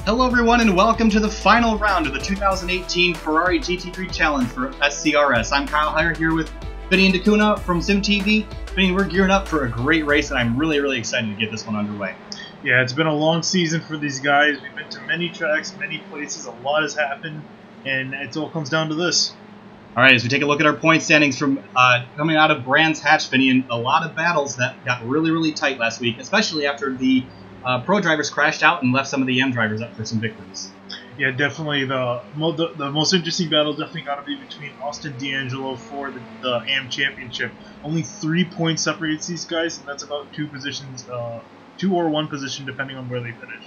Hello everyone and welcome to the final round of the 2018 Ferrari GT3 Challenge for SCRS. I'm Kyle Heyer here with Vinny and Dakuna from SimTV. Vinny, we're gearing up for a great race and I'm really excited to get this one underway. Yeah, it's been a long season for these guys. We've been to many tracks, many places, a lot has happened, and it all comes down to this. Alright, as we take a look at our point standings from coming out of Brands Hatch, Vinny, and a lot of battles that got really tight last week, especially after the Pro drivers crashed out and left some of the AM drivers up for some victories. Yeah, definitely. The most interesting battle definitely got to be between Austin D'Angelo for the AM Championship. Only 3 points separates these guys, and that's about 2 positions, 2 or 1 position depending on where they finish.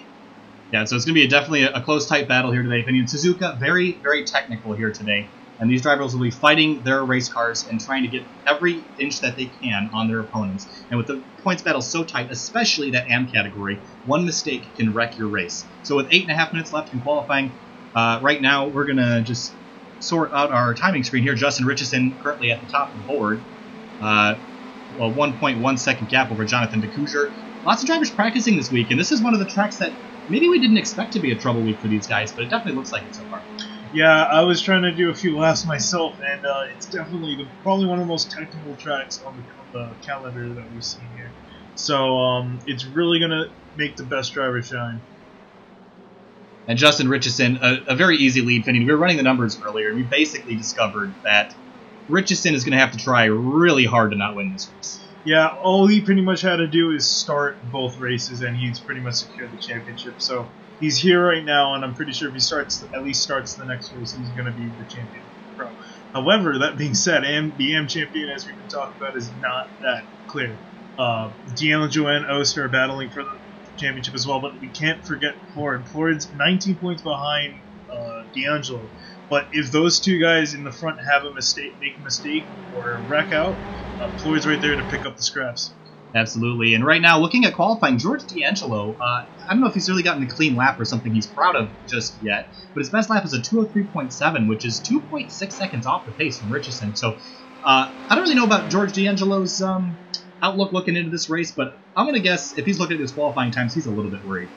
Yeah, so it's going to be definitely a close, tight battle here today. Vinny and Suzuka, very technical here today. And these drivers will be fighting their race cars and trying to get every inch that they can on their opponents. And with the points battle so tight, especially that AM category, one mistake can wreck your race. So with 8.5 minutes left in qualifying, right now we're going to just sort out our timing screen here. Justin Richardson currently at the top of the board. A 1.1 second gap over Jonathan DeCouger. Lots of drivers practicing this week, and this is one of the tracks that maybe we didn't expect to be a trouble week for these guys, but it definitely looks like it so far. Yeah, I was trying to do a few laps myself, and it's definitely probably one of the most technical tracks on the calendar that we've seen here. So it's really going to make the best driver shine. And Justin Richardson, a very easy lead, Finney. We were running the numbers earlier, and we basically discovered that Richardson is going to have to try really hard to not win this race. Yeah, all he pretty much had to do is start both races, and he's pretty much secured the championship. So he's here right now, and I'm pretty sure if he at least starts the next race, he's going to be the champion. Pro. However, that being said, the AM champion, as we've been talking about, is not that clear. D'Angelo and Oster are battling for the championship as well, but we can't forget Floyd. Floyd's 19 points behind D'Angelo. But if those two guys in the front make a mistake or wreck out, Floyd's right there to pick up the scraps. Absolutely. And right now, looking at qualifying, George D'Angelo, I don't know if he's really gotten a clean lap or something he's proud of just yet, but his best lap is a 2:03.7, which is 2.6 seconds off the pace from Richardson. So I don't really know about George D'Angelo's outlook looking into this race, but I'm going to guess if he's looking at his qualifying times, he's a little bit worried.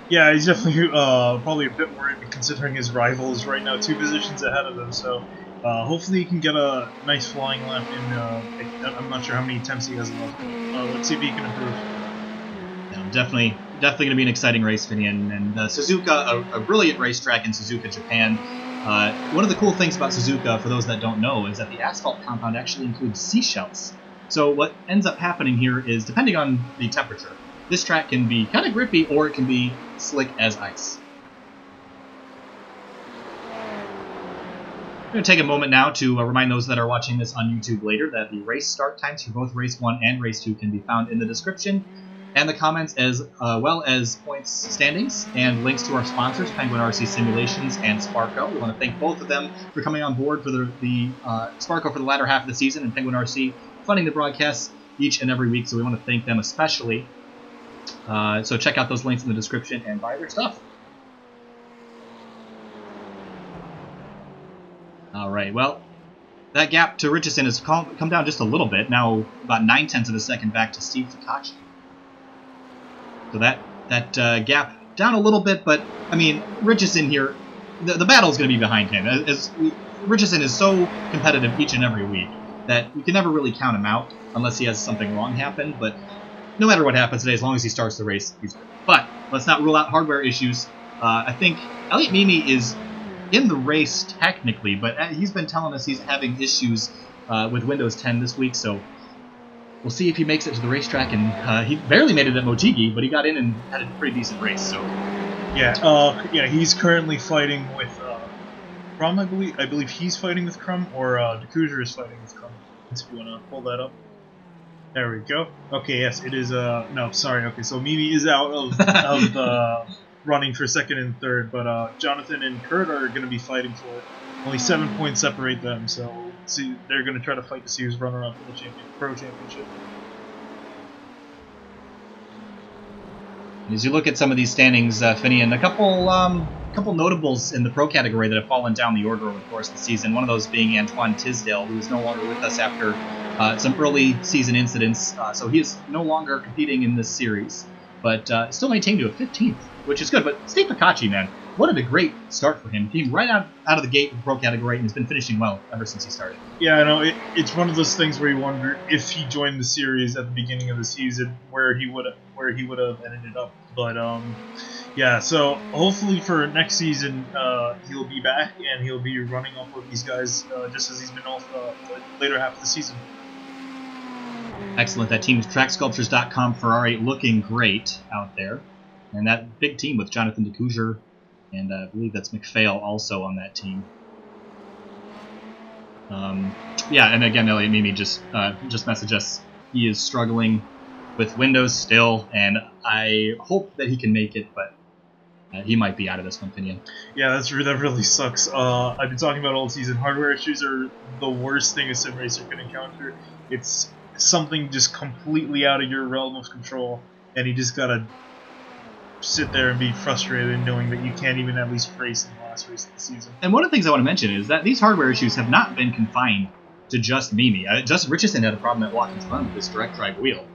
Yeah, he's definitely probably a bit worried considering his rivals right now 2 positions ahead of him. So hopefully he can get a nice flying lap in, I'm not sure how many attempts he has left. Let's see if he can improve. Yeah, definitely going to be an exciting race, Vinny. And Suzuka, a brilliant racetrack in Suzuka, Japan. One of the cool things about Suzuka, for those that don't know, is that the asphalt compound actually includes seashells. So what ends up happening here is, depending on the temperature, this track can be kind of grippy or it can be slick as ice. I'm going to take a moment now to remind those that are watching this on YouTube later that the race start times for both Race 1 and Race 2 can be found in the description and the comments, as well as points standings and links to our sponsors, Penguin RC Simulations and Sparco. We want to thank both of them for coming on board for the Sparco for the latter half of the season, and Penguin RC funding the broadcasts each and every week, so we want to thank them especially. So check out those links in the description and buy their stuff. Alright, well, that gap to Richardson has come down just a little bit. Now about 9/10 of a second back to Steve Takachi. So that gap down a little bit, but, I mean, Richardson here, the battle is going to be behind him. Richardson is so competitive each and every week that we can never really count him out unless he has something wrong happen, but no matter what happens today, as long as he starts the race, he's good. But let's not rule out hardware issues. I think Elliot Mimi is in the race technically, but he's been telling us he's having issues with Windows 10 this week, so we'll see if he makes it to the racetrack. And he barely made it at Motegi, but he got in and had a pretty decent race. So yeah, he's currently fighting with Crum, I believe he's fighting with Crum, or DeCouger is fighting with Crum. If you want to pull that up. There we go. Okay, yes, it is. No, sorry. Okay, so Mimi is out of running for second and third, but Jonathan and Kurt are going to be fighting for it. Only 7 points separate them, so see, they're going to try to fight to see who's runner-up for the Pro Championship. As you look at some of these standings, Finney, and a couple notables in the Pro category that have fallen down the order over the course of the season. One of those being Antoine Tisdale, who is no longer with us after some early season incidents, so he is no longer competing in this series. but still maintained to a 15th, which is good. But Steve Picacci, man, what a great start for him. Came right out of the gate with pro category and has been finishing well ever since he started. Yeah, I know. It's one of those things where you wonder if he joined the series at the beginning of the season, where he would have ended up. But yeah. So hopefully for next season, he'll be back and he'll be running off with these guys, just as he's been off the later half of the season. Excellent. That team is TrackSculptures.com Ferrari looking great out there, and that big team with Jonathan DeCouger, and I believe that's McPhail also on that team. Yeah, and again, Elliot Mimi just messaged us. He is struggling with Windows still, and I hope that he can make it, but he might be out of this one, Finian. Yeah, that really sucks. I've been talking about all season. Hardware issues are the worst thing a sim racer can encounter. It's something just completely out of your realm of control, and you just gotta sit there and be frustrated knowing that you can't even at least race in the last race of the season. And one of the things I want to mention is that these hardware issues have not been confined to just Mimi. Justin Richardson had a problem at Watkins Glen with this direct drive wheel.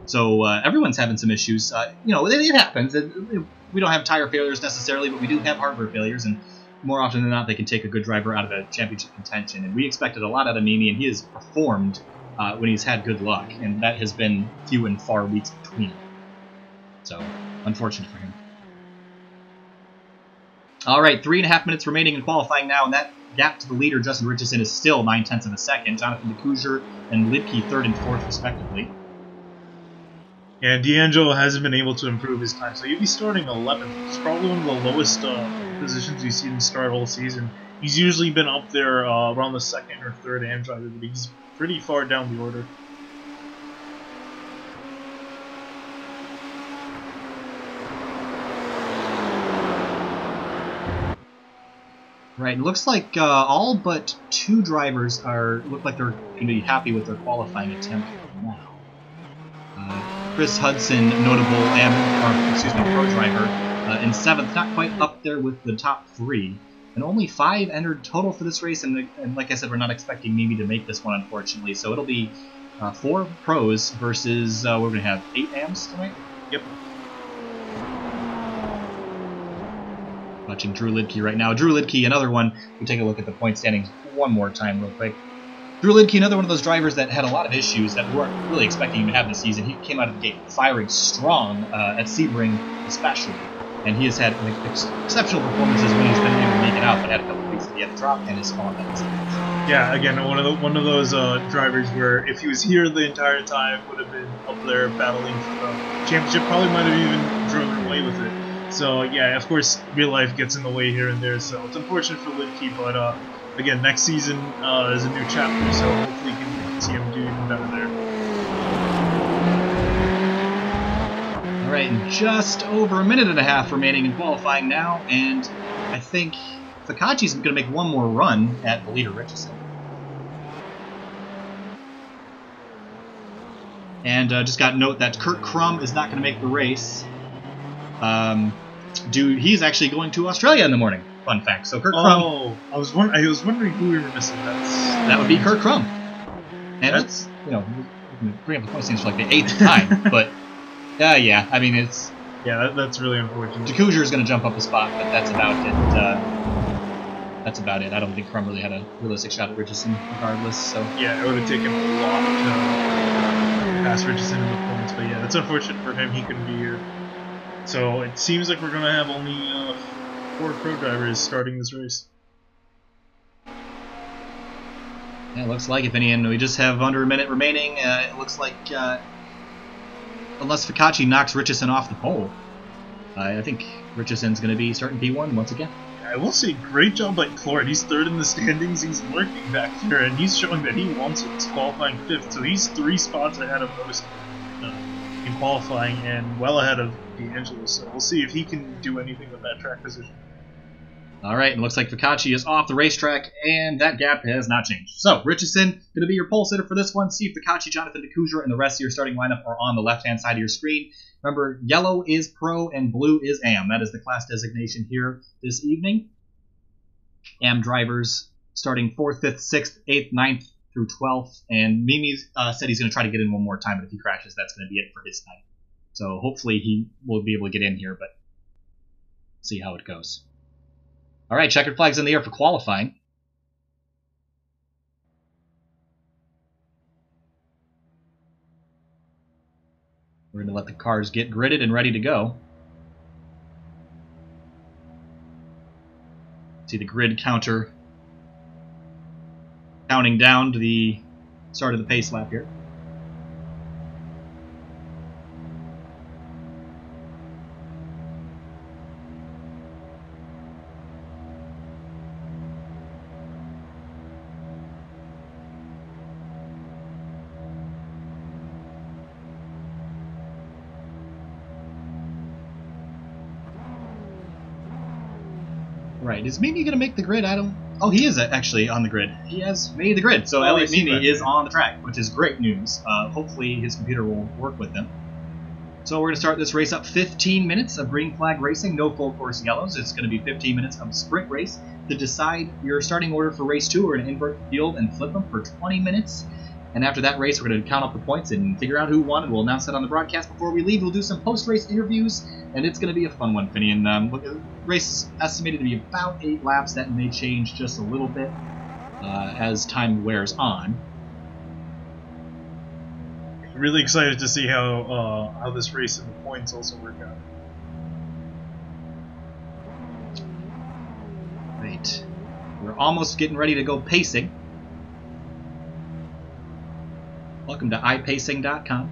So everyone's having some issues. You know, it happens. We don't have tire failures necessarily, but we do have hardware failures, and more often than not, they can take a good driver out of a championship contention. And we expected a lot out of Mimi, and he has performed when he's had good luck, and that has been few and far weeks between. So, unfortunate for him. All right, 3.5 minutes remaining in qualifying now, and that gap to the leader, Justin Richardson, is still 0.9 of a second. Jonathan DeCouger and Lidke 3rd and 4th, respectively. Yeah, D'Angelo hasn't been able to improve his time, so he'd be starting 11th. It's probably one of the lowest positions we've seen him start all season. He's usually been up there around the 2nd or 3rd AM driver, but he's pretty far down the order. Right, it looks like all but 2 drivers look like they're going to be happy with their qualifying attempt now. Chris Hudson, notable pro driver, in 7th, not quite up there with the top 3. And only 5 entered total for this race, and like I said, we're not expecting Mimi to make this one, unfortunately. So it'll be 4 pros versus, we're going to have 8 AMs tonight? Yep. Watching Drew Lidke right now. Drew Lidke, another one. We'll take a look at the point standings one more time real quick. Drew Lidke, another one of those drivers that had a lot of issues that we weren't really expecting him to have this season. He came out of the gate firing strong at Sebring especially. And he has had exceptional performances when he's been able to make it out, but had a couple of weeks that he had to drop and his fallen that season. Yeah, again, one of those drivers where if he was here the entire time, would have been up there battling for the championship, probably might have even driven away with it. So yeah, of course, real life gets in the way here and there, so it's unfortunate for Lidke, but again, next season is a new chapter, so hopefully we can see him do even better there. All right, and just over 1.5 minutes remaining in qualifying now, and I think Picacci's going to make one more run at the leader, Richardson. And just got a note that Kurt Crum is not going to make the race. He's actually going to Australia in the morning. Fun fact. So Kurt Crum. Oh, I was wondering who we were missing. That would be Kurt Crum. And it's, you know, we can bring up the point standings for like the 8th time, but yeah, I mean it's. Yeah, that's really unfortunate. DeCouger is going to jump up a spot, but that's about it. That's about it. I don't think Crum really had a realistic shot at Richardson, regardless. So yeah, it would have taken a lot to pass Richardson in the points, but yeah, that's unfortunate for him. He couldn't be here. So it seems like we're going to have only 4 pro drivers starting this race. Yeah, it looks like it, and we just have under a minute remaining. It looks like, unless Picacci knocks Richardson off the pole, I think Richardson's going to be starting P1 once again. I will say, great job by Clort. He's 3rd in the standings. He's lurking back here, and he's showing that he wants it. He's qualifying 5th, so he's 3 spots ahead of most in qualifying and well ahead of D'Angelo. So we'll see if he can do anything with that track position. All right, and looks like Picacci is off the racetrack, and that gap has not changed. So, Richardson, going to be your pole sitter for this one. See if Picacci, Jonathan DeCouger, and the rest of your starting lineup are on the left-hand side of your screen. Remember, yellow is pro and blue is AM. That is the class designation here this evening. AM drivers starting 4th, 5th, 6th, 8th, 9th through 12th. And Mimi said he's going to try to get in one more time, but if he crashes, that's going to be it for his night. So hopefully he will be able to get in here, but see how it goes. All right, checkered flag's in the air for qualifying. We're going to let the cars get gridded and ready to go. See the grid counter counting down to the start of the pace lap here. Right, is Mimi going to make the grid? I don't... Oh, he is actually on the grid. He has made the grid, so Elliot Mimi is on the track, which is great news. Hopefully his computer will work with him. So we're going to start this race up 15 minutes of green flag racing, no full course yellows. It's going to be 15 minutes of sprint race. To decide your starting order for race 2, we're going to invert the field and flip them for 20 minutes. And after that race, we're going to count up the points and figure out who won, and we'll announce that on the broadcast before we leave. We'll do some post-race interviews, and it's going to be a fun one, Finian. The race is estimated to be about 8 laps. That may change just a little bit as time wears on. Really excited to see how this race and the points also work out. Right. We're almost getting ready to go pacing. Welcome to iPacing.com.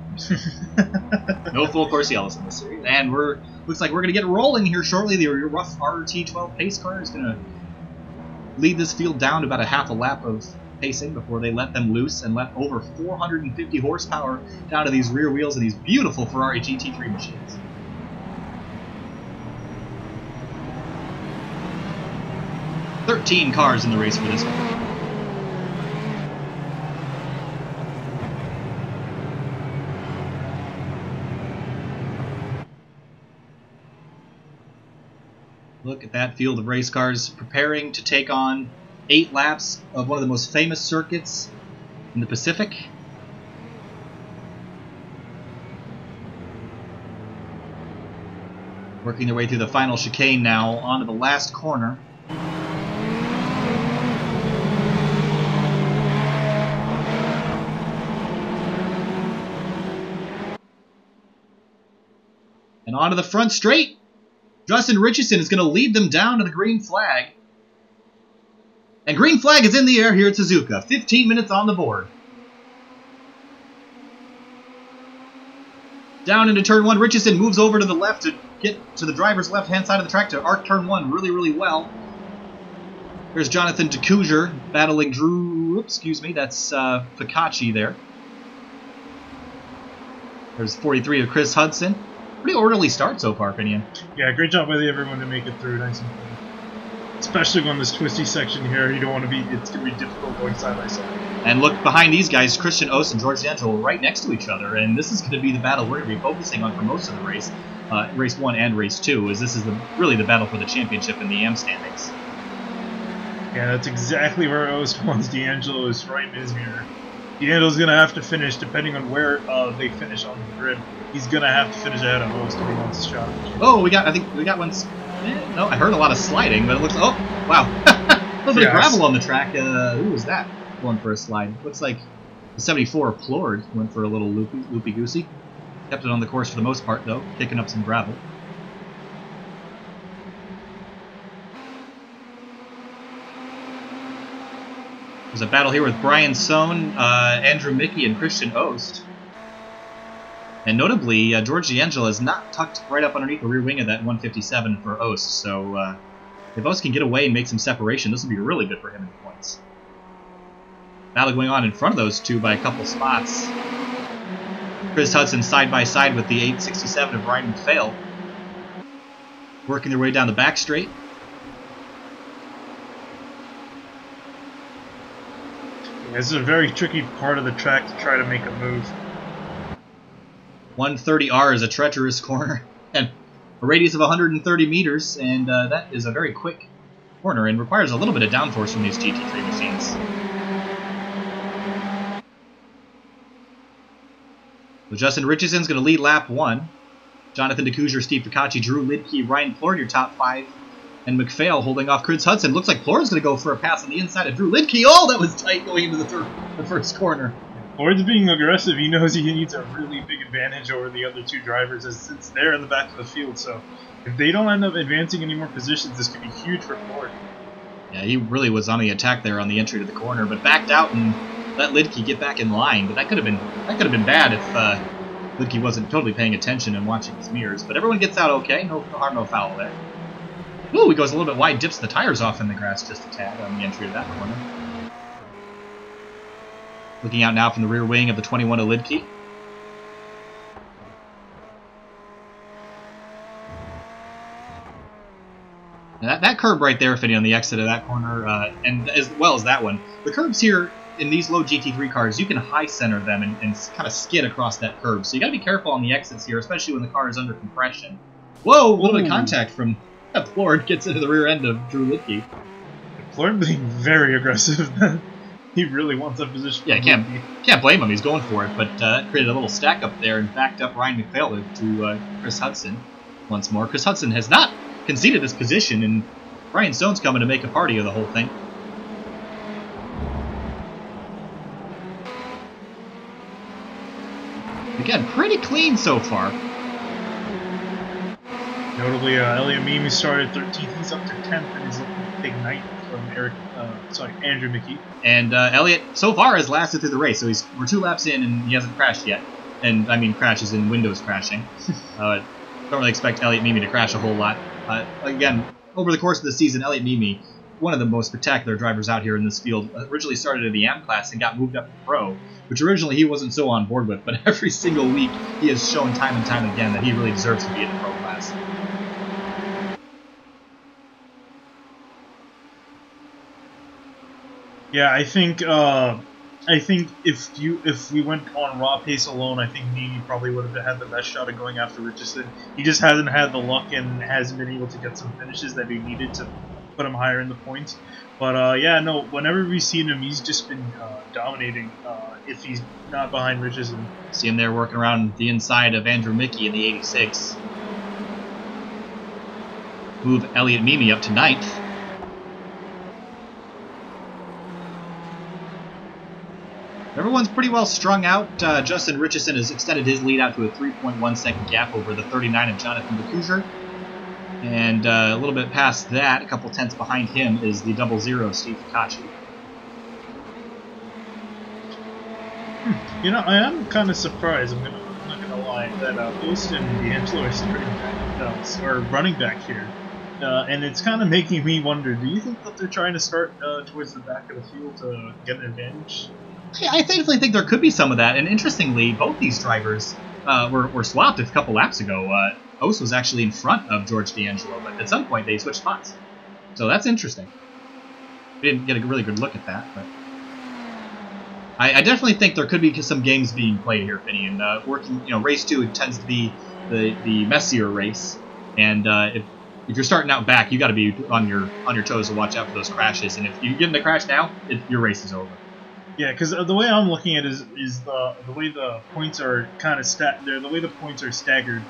No full course yellows in this series, and looks like we're going to get rolling here shortly. The rough RT12 pace car is going to lead this field down to about a half a lap of pacing before they let them loose and let over 450 horsepower down to these rear wheels of these beautiful Ferrari GT3 machines. "13 cars in the race for this one. Look at that field of race cars preparing to take on 8 laps of one of the most famous circuits in the Pacific. Working their way through the final chicane now, onto the last corner. And onto the front straight. Justin Richardson is going to lead them down to the green flag. And green flag is in the air here at Suzuka. 15 minutes on the board. Down into turn 1, Richardson moves over to the left to get to the driver's left-hand side of the track to arc turn 1 really, really well. There's Jonathan DeCouger battling Drew... Oops, excuse me, that's Ficacci there. There's 43 of Chris Hudson. Pretty orderly start so far, Finian. Yeah, great job by everyone to make it through. Nice and clean. Especially on this twisty section here, you don't want to be. It's going to be difficult going side by side. And look behind these guys, Christian Ost and George D'Angelo right next to each other, and this is going to be the battle we're going to be focusing on for most of the race, race 1 and race 2, as this is really the battle for the championship in the AM standings. Yeah, that's exactly where Ost wants D'Angelo is right in his mirror. D'Angelo's going to have to finish, depending on where they finish on the grid. He's going to have to finish ahead of Ost if he wants a shot. Oh, I think we got one. No, I heard a lot of sliding, but it looks... Oh, wow. A little bit of gravel on the track. Who was that going for a slide? Looks like the 74 Plord went for a little loopy-goosey. Kept it on the course for the most part, though, kicking up some gravel. There's a battle here with Brian Sohn, Andrew Mickey, and Christian Ost. And notably, George D'Angelo is not tucked right up underneath the rear wing of that 157 for Ost, so if Ost can get away and make some separation, this will be really good for him in the points. Battle going on in front of those two by a couple spots. Chris Hudson side by side with the 867 of Ryan McPhail. Working their way down the back straight. This is a very tricky part of the track to try to make a move. 130R is a treacherous corner, and a radius of 130 meters, and that is a very quick corner and requires a little bit of downforce from these GT3 machines. So Justin Richardson's going to lead lap 1. Jonathan DeCousier, Steve Ficacci, Drew Lidke, Ryan Plord, your top 5. And McPhail holding off Chris Hudson. Looks like Plord's going to go for a pass on the inside of Drew Lidke. Oh, that was tight going into the first corner. Plord's being aggressive. He knows he needs a really big advantage over the other 2 drivers since they're in the back of the field. So if they don't end up advancing any more positions, this could be huge for Plord. Yeah, he really was on the attack there on the entry to the corner, but backed out and let Lidke get back in line. But that could have been bad if Lidke wasn't totally paying attention and watching his mirrors. But everyone gets out okay. No harm, no foul there. Ooh, he goes a little bit wide, dips the tires off in the grass just a tad on the entry to that corner. Looking out now from the rear wing of the 21 of Lidke. That curb right there, fitting on the exit of that corner, and as well as that one. The curbs here in these low GT3 cars, you can high center them and kind of skid across that curb. So you got to be careful on the exits here, especially when the car is under compression. Whoa, a little bit of contact from Plord, gets into the rear end of Drew Lidke. Plord being very aggressive. He really wants that position. Yeah, can't blame him. He's going for it, but created a little stack up there and backed up Ryan McPhail to Chris Hudson once more. Chris Hudson has not conceded his position, and Brian Stone's coming to make a party of the whole thing. Again, pretty clean so far. Notably, Elliot Mimi started 13th. He's up to 10th, and he's looking to take 9th from Andrew Mickey. And Elliot so far has lasted through the race, so we're 2 laps in, and he hasn't crashed yet. And I mean, crashes in Windows crashing. Don't really expect Elliot Mimi to crash a whole lot. Again, over the course of the season, Elliot Mimi, one of the most spectacular drivers out here in this field, originally started in the AM class and got moved up to Pro, which originally he wasn't so on board with, but every single week he has shown time and time again that he really deserves to be in the Pro class. Yeah, I think if we went on raw pace alone, I think Mimi probably would have had the best shot of going after Richardson. He just hasn't had the luck and hasn't been able to get some finishes that he needed to put him higher in the points. But yeah, no, whenever we've seen him, he's just been dominating if he's not behind Richardson. See him there working around the inside of Andrew Mickey in the 86. Move Elliot Mimi up to 9th. Everyone's pretty well strung out. Justin Richardson has extended his lead out to a 3.1 second gap over the 39 of Jonathan DeCousier. And a little bit past that, a couple tenths behind him, is the 00 Steve Ficacci. You know, I am kind of surprised, I'm not going to lie, that Austin and D'Angelo are starting back, or running back here. And it's kind of making me wonder, do you think that they're trying to start towards the back of the field to get an advantage? I definitely think there could be some of that, and interestingly, both these drivers were swapped a couple laps ago. Ose was actually in front of George D'Angelo, but at some point they switched spots. So that's interesting. We didn't get a really good look at that, but I definitely think there could be some games being played here, Finian. Race 2 tends to be the messier race, and if you're starting out back, you got to be on your toes to watch out for those crashes. And if you get in a crash now, your race is over. Yeah, because the way I'm looking at it is the way the points are kind of the way the points are staggered.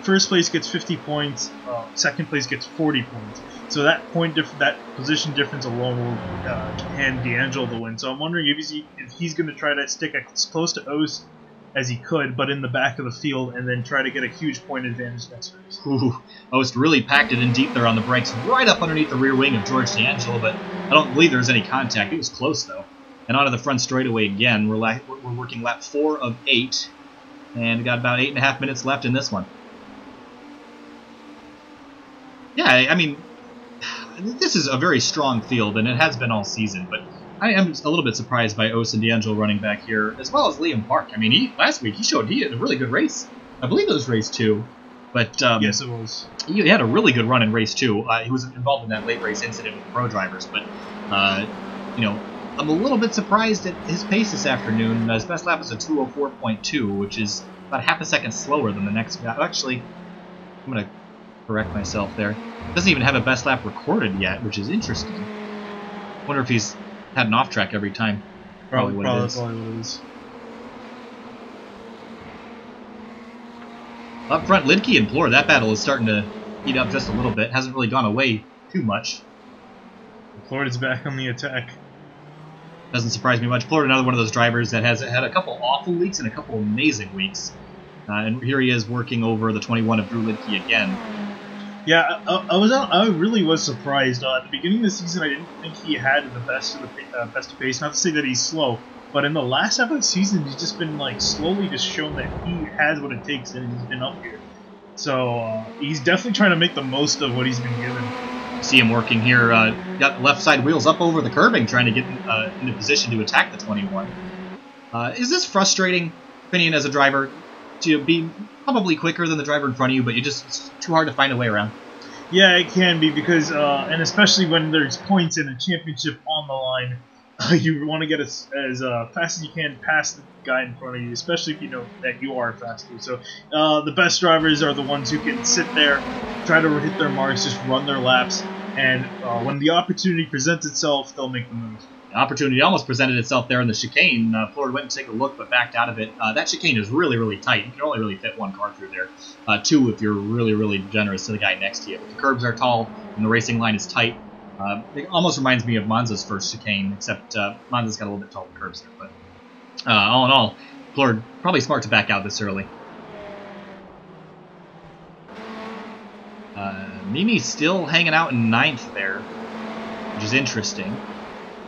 First place gets 50 points. Second place gets 40 points. So that position difference alone will hand D'Angelo the win. So I'm wondering if he's going to try to stick as close to Ose as he could, but in the back of the field, and then try to get a huge point advantage next race. Ooh, Ose really packed it in deep there on the brakes, right up underneath the rear wing of George D'Angelo, but I don't believe there was any contact. It was close, though. And onto the front straightaway again. We're working lap 4 of 8, and got about 8.5 minutes left in this one. Yeah, I mean, this is a very strong field, and it has been all season, but I am a little bit surprised by Ose and D'Angelo running back here, as well as Liam Park. I mean, last week he had a really good race. I believe it was race 2, but yes, it was. He had a really good run in race 2. He was involved in that late race incident with the pro drivers, but I'm a little bit surprised at his pace this afternoon. His best lap was a 2:04.2, which is about half a second slower than the next guy. Actually, I'm going to correct myself there. Doesn't even have a best lap recorded yet, which is interesting. Wonder if he's had an off track every time. Probably what it is. Up front, Lidke and Plor, that battle is starting to heat up just a little bit. Hasn't really gone away too much. Plor is back on the attack. Doesn't surprise me much. Plor, another one of those drivers that has had a couple awful weeks and a couple amazing weeks. And here he is working over the 21 of Drew Lidke again. Yeah, I really was surprised. At the beginning of the season, I didn't think he had the best of pace. Not to say that he's slow, but in the last half of the season, he's just been like slowly just shown that he has what it takes, and he's been up here. So he's definitely trying to make the most of what he's been given. See him working here. Got left side wheels up over the curbing, trying to get into position to attack the 21. Is this frustrating, Finian, as a driver, to be probably quicker than the driver in front of you, but it's too hard to find a way around? Yeah, it can be because, and especially when there's points in a championship on the line, you want to get as fast as you can past the guy in front of you, especially if you know that you are faster. So the best drivers are the ones who can sit there, try to hit their marks, just run their laps, and when the opportunity presents itself, they'll make the move. The opportunity almost presented itself there in the chicane. Florida went to take a look, but backed out of it. That chicane is really, really tight. You can only really fit one car through there. Two if you're really, really generous to the guy next to you. But the curbs are tall, and the racing line is tight. It almost reminds me of Monza's first chicane, except Monza's got a little bit taller curbs there. But all in all, Florida probably smart to back out this early. Mimi's still hanging out in 9th there, which is interesting.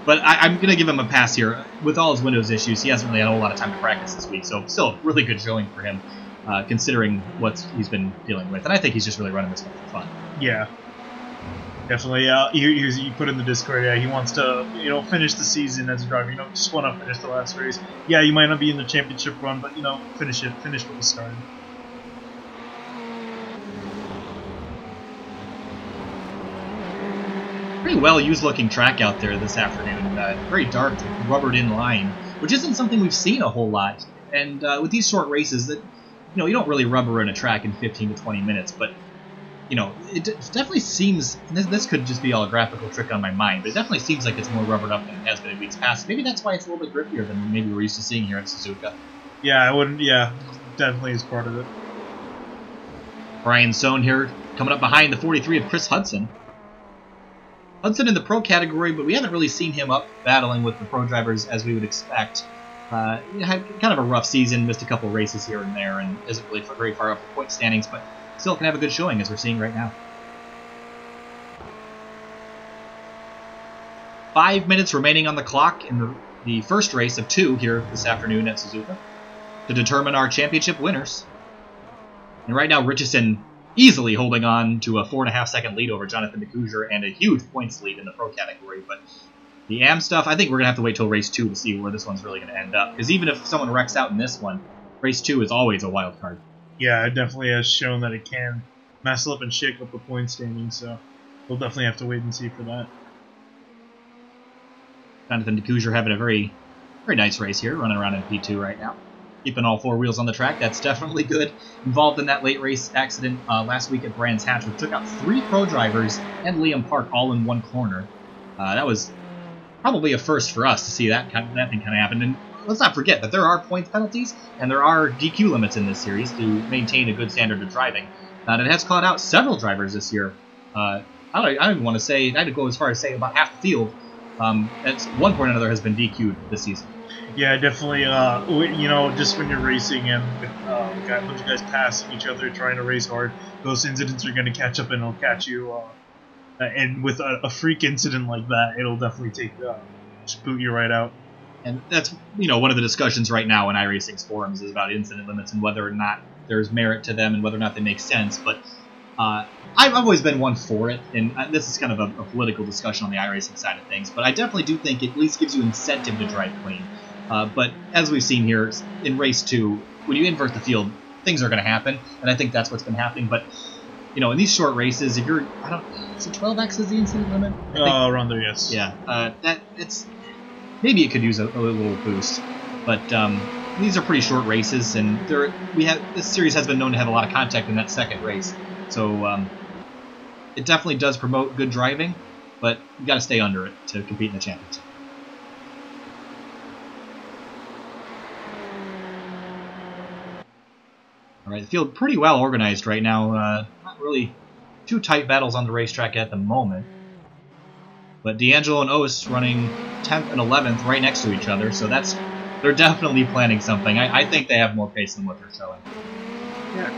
But I'm going to give him a pass here. With all his Windows issues, he hasn't really had a whole lot of time to practice this week, so still a really good showing for him, considering what he's been dealing with. And I think he's just really running this one for fun. Yeah, definitely. He put in the Discord, yeah, he wants to, finish the season as a driver. Just want to finish the last race. Yeah, you might not be in the championship run, but, finish what you started. Pretty well used looking track out there this afternoon. Very dark, rubbered in line, which isn't something we've seen a whole lot. And with these short races, that you don't really rubber in a track in 15 to 20 minutes. But it definitely seems. And this could just be all a graphical trick on my mind, but it definitely seems like it's more rubbered up than it has been in weeks past. Maybe that's why it's a little bit grippier than maybe we're used to seeing here at Suzuka. Yeah, I wouldn't. Yeah, definitely is part of it. Brian Sohn here coming up behind the 43 of Chris Hudson. Hudson in the pro category, but we haven't really seen him up battling with the pro drivers as we would expect. He had kind of a rough season, missed a couple races here and there, and isn't really very far up the point standings, but still can have a good showing as we're seeing right now. 5 minutes remaining on the clock in the first race of 2 here this afternoon at Suzuka to determine our championship winners. And right now, Richardson easily holding on to a 4.5-second lead over Jonathan DeCouger and a huge points lead in the pro category. But the AM stuff, I think we're going to have to wait till race 2 to see where this one's really going to end up. Because even if someone wrecks out in this one, race 2 is always a wild card. Yeah, it definitely has shown that it can mess up and shake up the point standing, so we'll definitely have to wait and see for that. Jonathan DeCouger having a very, very nice race here, running around in P2 right now. Keeping all 4 wheels on the track, that's definitely good. Involved in that late race accident last week at Brands Hatch, which took out 3 pro drivers and Liam Park all in one corner. That was probably a first for us to see that thing kind of happen. And let's not forget that there are points penalties and there are DQ limits in this series to maintain a good standard of driving. And it has caught out several drivers this year. I don't even want to say, I'd go as far as say about half the field at one point or another has been DQ'd this season. Yeah, definitely. Just when you're racing and with a bunch of guys passing each other, trying to race hard, those incidents are going to catch up and it'll catch you. And with a freak incident like that, it'll definitely just boot you right out. And that's one of the discussions right now in iRacing's forums is about incident limits and whether or not there's merit to them and whether or not they make sense. But I've always been one for it, and this is kind of a political discussion on the iRacing side of things. But I definitely do think it at least gives you incentive to drive clean. But as we've seen here in race 2, when you invert the field, things are going to happen, and I think that's what's been happening. But in these short races, if you're, is it 12x is the incident limit? Around there, yes. Yeah, it's maybe it could use a little boost, but these are pretty short races, and this series has been known to have a lot of contact in that second race, so it definitely does promote good driving, but you got to stay under it to compete in the championship. All right, the field pretty well organized right now. Not really too tight battles on the racetrack at the moment. But D'Angelo and Ost running 10th and 11th right next to each other, so they're definitely planning something. I think they have more pace than what they're showing.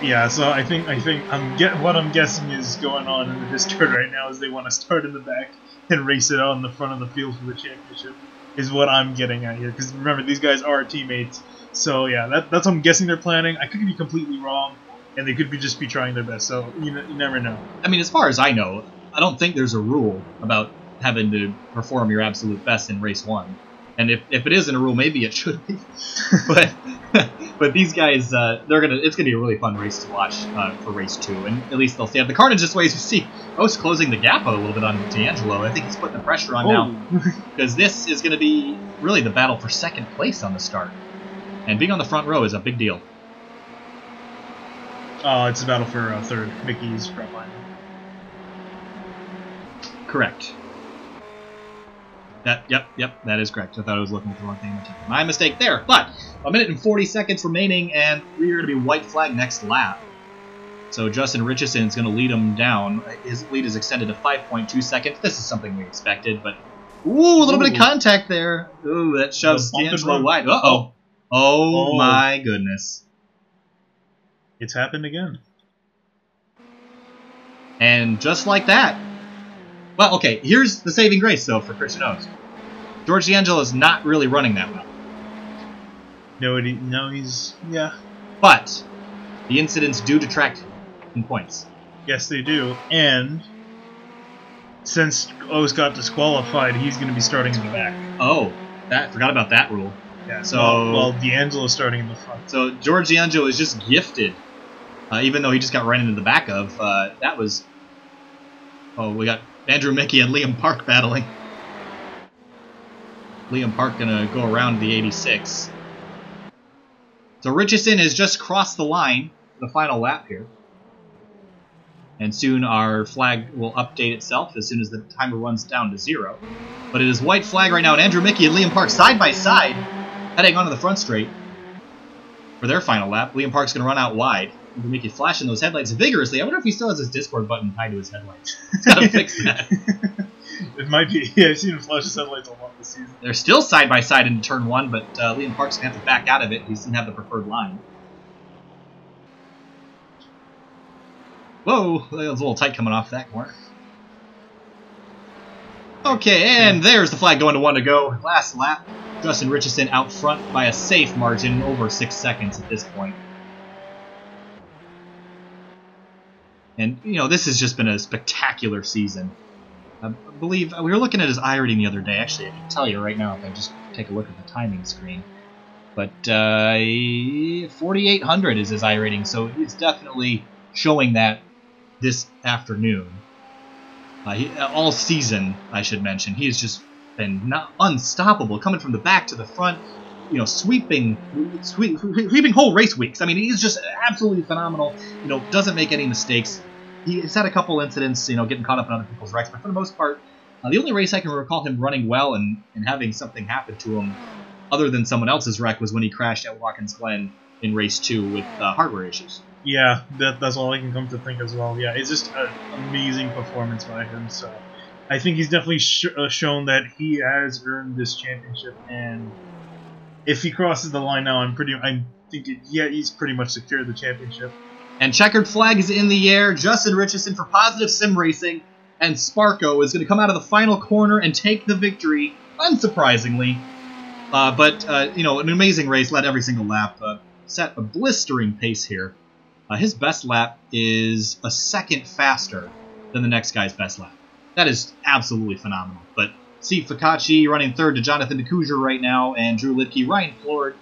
Yeah. So I think what I'm guessing is going on in the Discord right now is they want to start in the back and race it out in the front of the field for the championship. Is what I'm getting at here. Because remember, these guys are teammates. So yeah, that's what I'm guessing they're planning. I could be completely wrong, and they could just be trying their best. So you never know. I mean, as far as I know, I don't think there's a rule about having to perform your absolute best in race 1. And if it isn't a rule, maybe it should be. but these guys, it's gonna be a really fun race to watch for race 2, and at least they'll stay up the carnage this way. As you see, Ost closing the gap a little bit on D'Angelo. I think he's putting the pressure on now, because this is gonna be really the battle for second place on the start, and being on the front row is a big deal. Oh, it's a battle for third. Mickey's front line. Correct. Yep, that is correct. I thought I was looking at the wrong thing. My mistake there. But 1 minute and 40 seconds remaining, and we're going to be white flag next lap. So Justin Richardson is going to lead him down. His lead is extended to 5.2 seconds. This is something we expected, but a little bit of contact there. Ooh, that shoves D'Angelo wide. Uh-oh. Oh my goodness. It's happened again. And just like that. Well, okay, here's the saving grace, though, for Christian Ost. George D'Angelo is not really running that well. No, he's... yeah. But the incidents do detract in points. Yes, they do. And since Ost got disqualified, he's going to be starting in the back. Oh, forgot about that rule. Yeah, well, D'Angelo's starting in the front. So George D'Angelo is just gifted, even though he just got right into the back of. That was... Oh, we got Andrew Mickey and Liam Park battling. Liam Park gonna go around the 86. So Richardson has just crossed the line for the final lap here. And soon our flag will update itself as soon as the timer runs down to 0. But it is white flag right now, and Andrew Mickey and Liam Park side by side, heading onto the front straight for their final lap. Liam Park's gonna run out wide. Andrew Mickey flashing those headlights vigorously. I wonder if he still has his Discord button tied to his headlights. He's got to fix that. It might be. Yeah, I've seen him flash his headlights a lot this season. They're still side by side into turn 1, but Liam Park's going to have to back out of it. He doesn't have the preferred line. Whoa, that was a little tight coming off that corner. Okay, and there's the flag going to 1 to go. Last lap, Justin Richardson out front by a safe margin, over 6 seconds at this point. And, this has just been a spectacular season. I believe we were looking at his iRating the other day. Actually, I can tell you right now if I just take a look at the timing screen. But 4,800 is his iRating, so he's definitely showing that this afternoon. All season, I should mention, he's just been unstoppable, coming from the back to the front. Sweeping whole race weeks. I mean, he's just absolutely phenomenal. Doesn't make any mistakes. He's had a couple incidents, getting caught up in other people's wrecks, but for the most part, the only race I can recall him running well and having something happen to him other than someone else's wreck was when he crashed at Watkins Glen in race 2 with hardware issues. Yeah, that's all I can come to think as well. Yeah, it's just an amazing performance by him. So I think he's definitely shown that he has earned this championship, and if he crosses the line now, he's pretty much secured the championship. And checkered flag is in the air. Justin Richardson for Positive Sim Racing, and Sparko is going to come out of the final corner and take the victory, unsurprisingly. But an amazing race, led every single lap, set a blistering pace here. His best lap is a second faster than the next guy's best lap. That is absolutely phenomenal. But Steve Ficacci running third to Jonathan DeCouger right now, and Drew Lidke, Ryan Flord.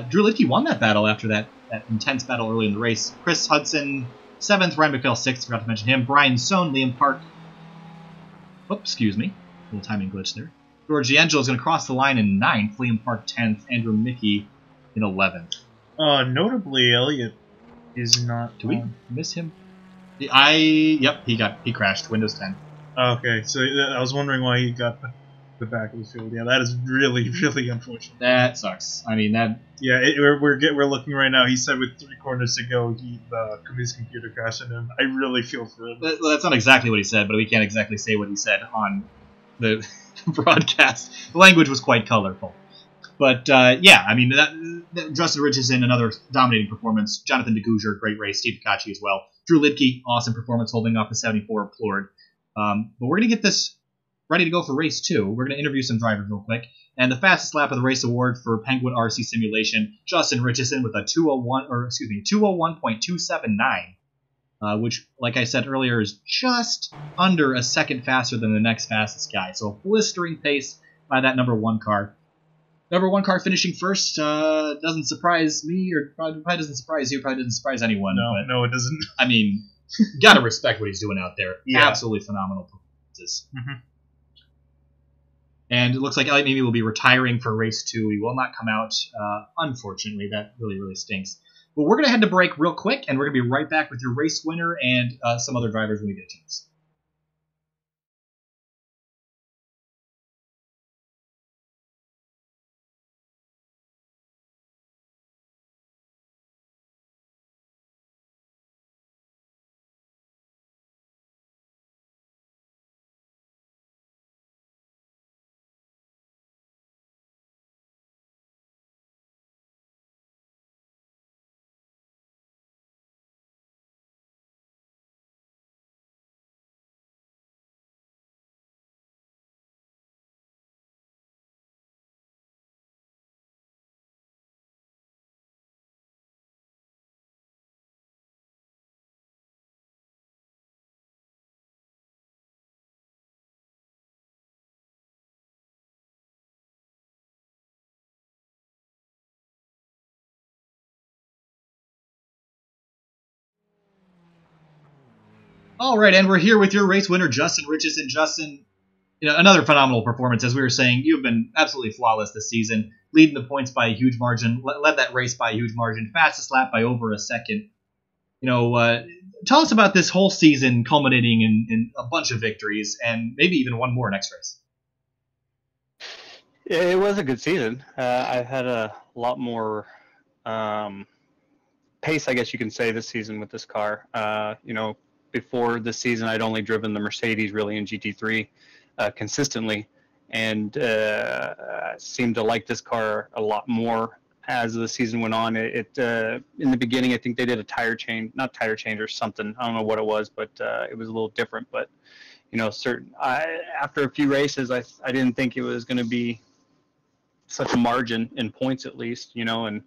Drew Lidke won that battle after that intense battle early in the race. Chris Hudson, 7th. Ryan McPhail, 6th. Forgot to mention him. Brian Sohn, Liam Park. Oops, excuse me. A little timing glitch there. George D'Angelo is going to cross the line in 9th. Liam Park, 10th. Andrew Mickey in 11th. Notably, Elliott is not... Do we miss him? Yep, he crashed. Windows 10. Okay, so I was wondering why he got the back of the field. Yeah, that is really, really unfortunate. That sucks. I mean, that... Yeah, we're looking right now. He said with 3 corners to go, his computer crashed on him. I really feel for him. That's not exactly what he said, but we can't exactly say what he said on the broadcast. The language was quite colorful. But, yeah, I mean, Justin Richardson, another dominating performance. Jonathan DeGouger, great race. Steve Tkachuk as well. Drew Lidke, awesome performance, holding off the 74 Plord. But we're going to get this ready to go for race 2. We're going to interview some drivers real quick. And the fastest lap of the race award for Penguin RC Simulation, Justin Richardson with a 201.279, which, like I said earlier, is just under a second faster than the next fastest guy. So a blistering pace by that number 1 car. Number 1 car finishing first doesn't surprise me, or probably doesn't surprise you, probably doesn't surprise anyone. No, it doesn't. I mean, gotta respect what he's doing out there. Yeah. Absolutely phenomenal performances. Mm-hmm. And it looks like Elliot Mimi will be retiring for race 2. He will not come out, unfortunately. That really, really stinks. But we're going to head to break real quick, and we're going to be right back with your race winner and some other drivers when we get a chance. All right, and we're here with your race winner, Justin Richardson. Justin, another phenomenal performance. As we were saying, you've been absolutely flawless this season, leading the points by a huge margin, led that race by a huge margin, fastest lap by over a second. Tell us about this whole season culminating in a bunch of victories and maybe even one more next race. It was a good season. I've had a lot more pace, I guess you can say, this season with this car. Before this season, I'd only driven the Mercedes really in GT3 consistently, and seemed to like this car a lot more as the season went on. In the beginning, I think they did a not tire change or something. I don't know what it was, but it was a little different. But after a few races, I didn't think it was going to be such a margin in points, at least. And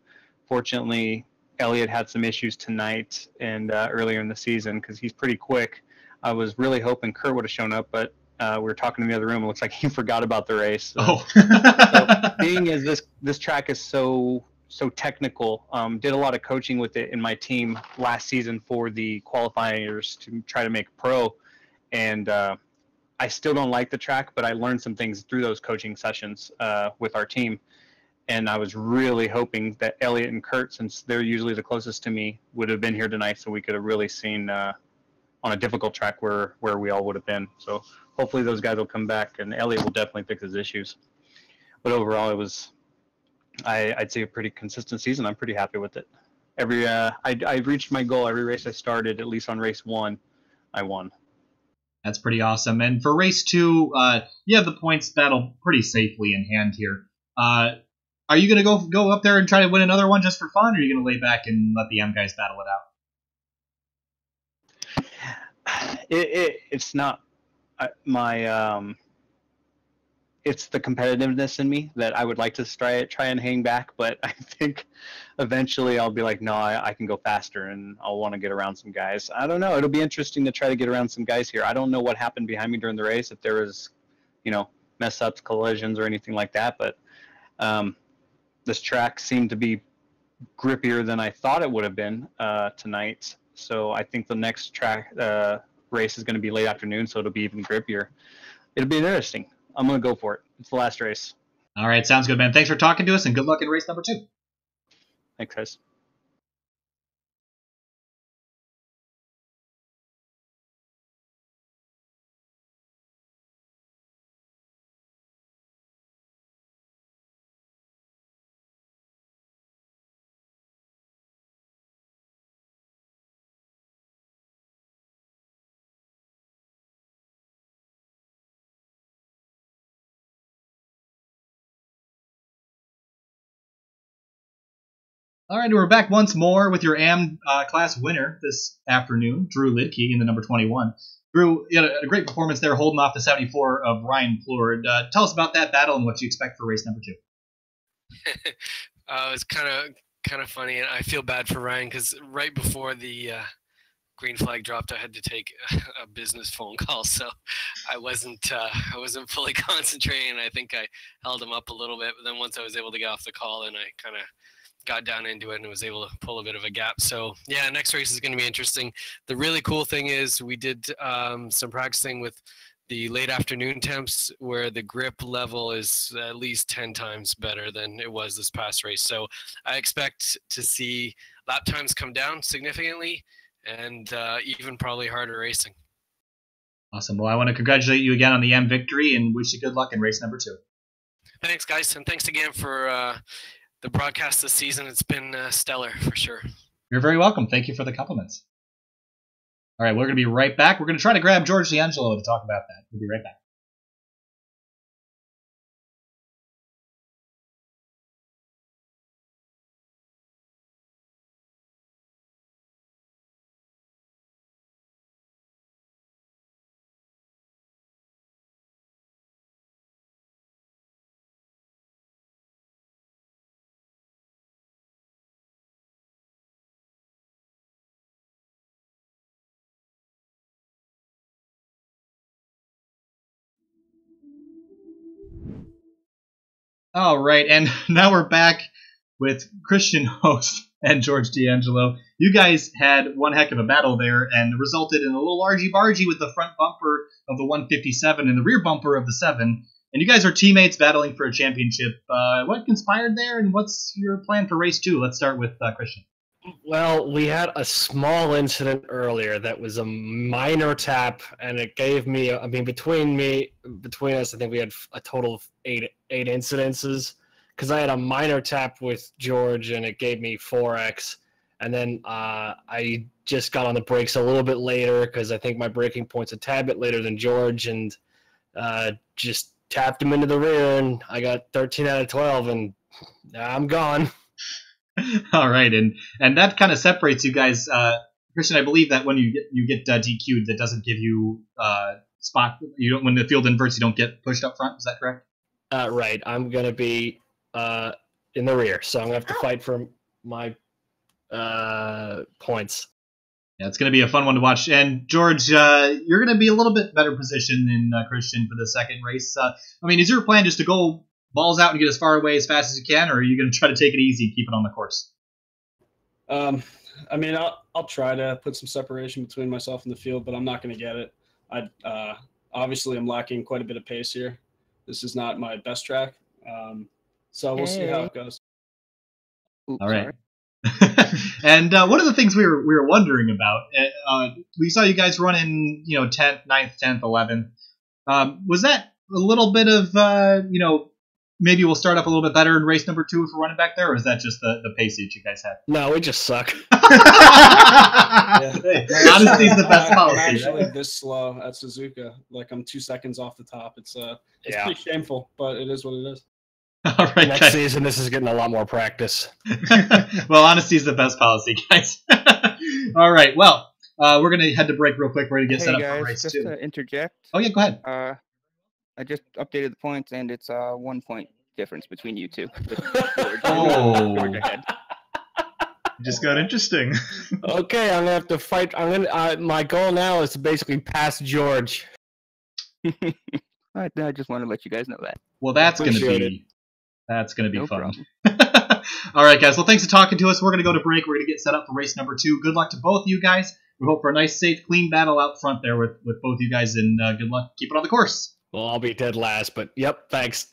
fortunately, Elliott had some issues tonight and earlier in the season because he's pretty quick. I was really hoping Kurt would have shown up, but we were talking in the other room. It looks like he forgot about the race. So being as this track is so technical, did a lot of coaching with it in my team last season for the qualifiers to try to make pro, and I still don't like the track, but I learned some things through those coaching sessions with our team. And I was really hoping that Elliott and Kurt, since they're usually the closest to me, would have been here tonight so we could have really seen on a difficult track where we all would have been. So hopefully those guys will come back, and Elliott will definitely fix his issues. But overall, it was, I'd say, a pretty consistent season. I'm pretty happy with it. I reached my goal. Every race I started, at least on race 1, I won. That's pretty awesome. And for race 2, you have the points battle pretty safely in hand here. Are you going to go up there and try to win another one just for fun, or are you going to lay back and let the M guys battle it out? It's not my it's the competitiveness in me that I would like to try and hang back, but I think eventually I'll be like, no, I can go faster, and I'll want to get around some guys. I don't know. It'll be interesting to try to get around some guys here. I don't know what happened behind me during the race, if there was, mess ups, collisions, or anything like that, but this track seemed to be grippier than I thought it would have been tonight. So I think the next track race is going to be late afternoon, so it'll be even grippier. It'll be interesting. I'm going to go for it. It's the last race. All right, sounds good, man. Thanks for talking to us, and good luck in race number 2. Thanks, guys. All right, we're back once more with your AM class winner this afternoon, Drew Lidke in the number 21. Drew, you had a great performance there, holding off the 74 of Ryan Plord. Tell us about that battle and what you expect for race number 2. It was kind of funny, and I feel bad for Ryan because right before the green flag dropped, I had to take a business phone call, so I wasn't fully concentrating. I think I held him up a little bit, but then once I was able to get off the call, then I kind of got down into it and was able to pull a bit of a gap. So yeah, next race is going to be interesting. The really cool thing is we did some practicing with the late afternoon temps where the grip level is at least 10 times better than it was this past race. So I expect to see lap times come down significantly and even probably harder racing. Awesome. Well, I want to congratulate you again on the M victory and wish you good luck in race number 2. Thanks, guys. And thanks again for the broadcast this season. It's been stellar for sure. You're very welcome. Thank you for the compliments. All right, we're going to be right back. We're going to try to grab George D'Angelo to talk about that. We'll be right back. All right, and now we're back with Christian Host and George D'Angelo. You guys had one heck of a battle there and resulted in a little argy-bargy with the front bumper of the 157 and the rear bumper of the 7. And you guys are teammates battling for a championship. What conspired there, and what's your plan for race 2? Let's start with Christian. Well, we had a small incident earlier that was a minor tap, and it gave me, between us, I think we had a total of eight incidences, because I had a minor tap with George, and it gave me 4x, and then I just got on the brakes a little bit later, because I think my braking point's a tad bit later than George, and just tapped him into the rear, and I got 13 out of 12, and I'm gone. All right, and that kind of separates you guys. Christian, I believe that when you get DQ'd, that doesn't give you spot. You don't, when the field inverts, you don't get pushed up front. Is that correct? Right. I'm gonna be in the rear, so I'm gonna have to fight for my points. Yeah, it's gonna be a fun one to watch. And George, you're gonna be a little bit better positioned than Christian for the second race. Is your plan just to go balls out and get as far away as fast as you can, or are you going to try to take it easy and keep it on the course? I'll try to put some separation between myself and the field, but I'm not going to get it. Obviously, I'm lacking quite a bit of pace here. This is not my best track, so we'll see how it goes. Oops, all right. And one of the things we were wondering about, we saw you guys running, 10th, 9th, 10th, 11th. Was that a little bit of, maybe we'll start up a little bit better in race number 2 if we're running back there, or is that just the pace that you guys had? No, we just suck. Honesty is the best policy. I'm actually this slow at Suzuka. Like, I'm 2 seconds off the top. It's pretty shameful, but it is what it is. All right, next season, this is getting a lot more practice. Well, honesty is the best policy, guys. All right, well, we're going to head to break real quick. We're going to get set up for race 2. Just to interject. Oh, yeah, go ahead. I just updated the points, and it's 1 point difference between you two. Oh. It just got interesting. Okay, I'm gonna have to fight. My goal now is to basically pass George. I just want to let you guys know that. Well, that's gonna be No fun. All right, guys. Well, thanks for talking to us. We're gonna go to break. We're gonna get set up for race number 2. Good luck to both of you guys. We hope for a nice, safe, clean battle out front there with both you guys, and good luck. Keep it on the course. Well, I'll be dead last, but yep, thanks.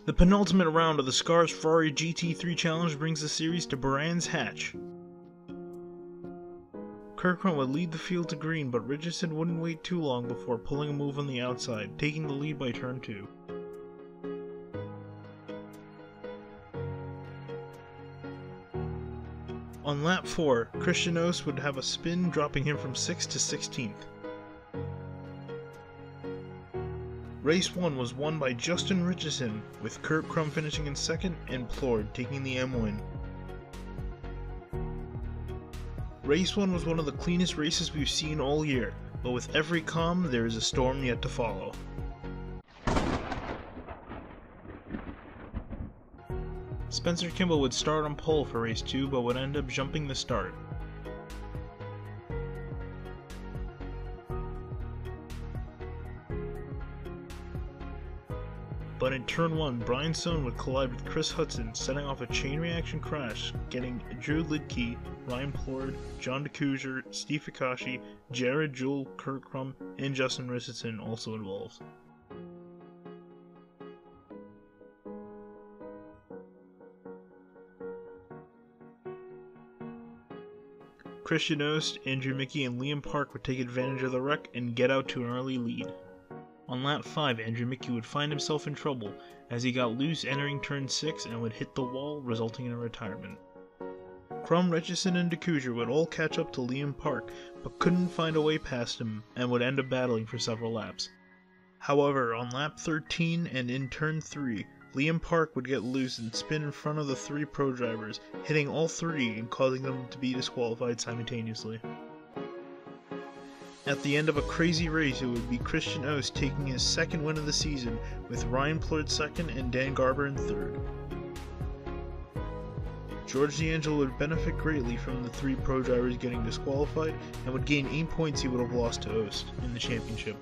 The penultimate round of the SCRS Ferrari GT3 Challenge brings the series to Brands Hatch. Kirkman would lead the field to green, but Richardson wouldn't wait too long before pulling a move on the outside, taking the lead by turn 2. On lap 4, Christian Ost would have a spin, dropping him from 6th to 16th. Race 1 was won by Justin Richardson, with Kurt Krum finishing in 2nd and Plord taking the M win. Race 1 was one of the cleanest races we've seen all year, but with every calm, there is a storm yet to follow. Spencer Kimball would start on pole for race 2, but would end up jumping the start. But in turn 1, Brian Sohn would collide with Chris Hudson, setting off a chain reaction crash, getting Drew Lidke, Ryan Plord, John DeCouser, Steve Fikashi, Jared Jewell, Kurt Krum, and Justin Richardson also involved. Christian Ost, Andrew Mickey, and Liam Park would take advantage of the wreck and get out to an early lead. On lap 5, Andrew Mickey would find himself in trouble as he got loose entering turn 6 and would hit the wall, resulting in a retirement. Krum, Richardson, and DeCouser would all catch up to Liam Park, but couldn't find a way past him and would end up battling for several laps. However, on lap 13 and in turn 3, Liam Park would get loose and spin in front of the 3 pro drivers, hitting all 3 and causing them to be disqualified simultaneously. At the end of a crazy race, it would be Christian Ost taking his 2nd win of the season, with Ryan Plord 2nd and Dan Garber in 3rd. George D'Angelo would benefit greatly from the 3 pro drivers getting disqualified and would gain 8 points he would have lost to Ost in the championship.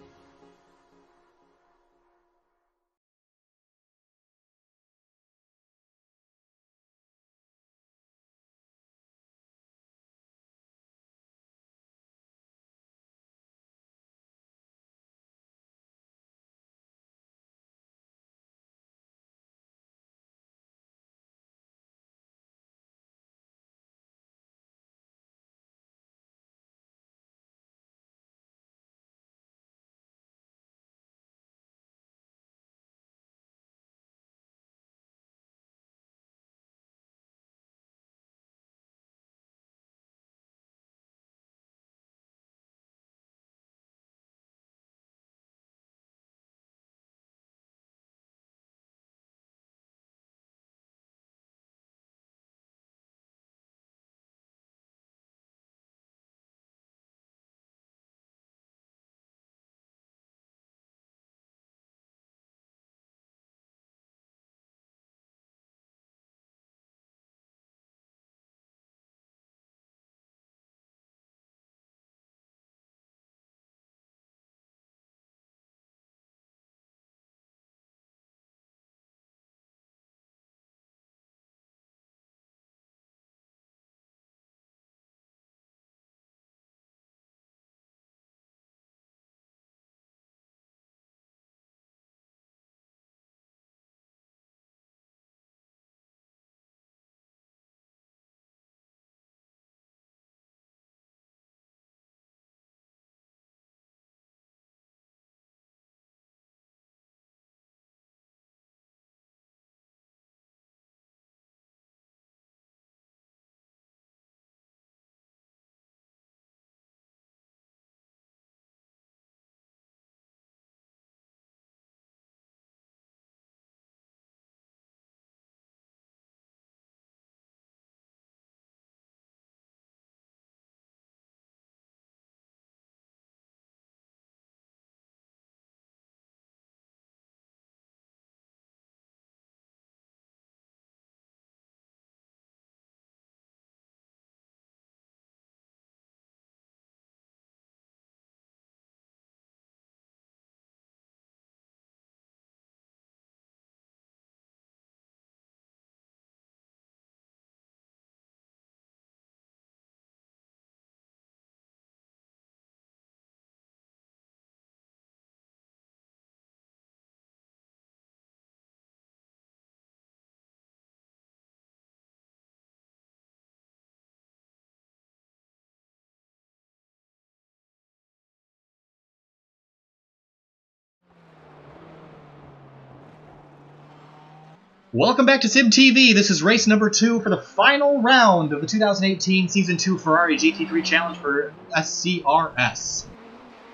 Welcome back to Sim TV. This is race number 2 for the final round of the 2018 Season 2 Ferrari GT3 Challenge for SCRS.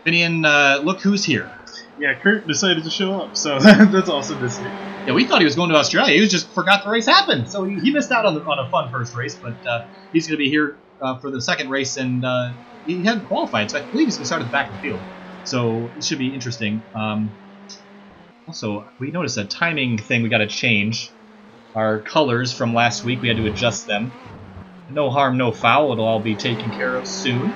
Finian, look who's here. Yeah, Kurt decided to show up, so that's awesome to see. Yeah, we thought he was going to Australia. He just forgot the race happened. So he missed out on a fun first race, but he's going to be here for the second race, and he hadn't qualified, so I believe he's going to start at the back of the field. So it should be interesting. Also, we noticed a timing thing we got to change. Our colors from last week, we had to adjust them. No harm, no foul. It'll all be taken care of soon.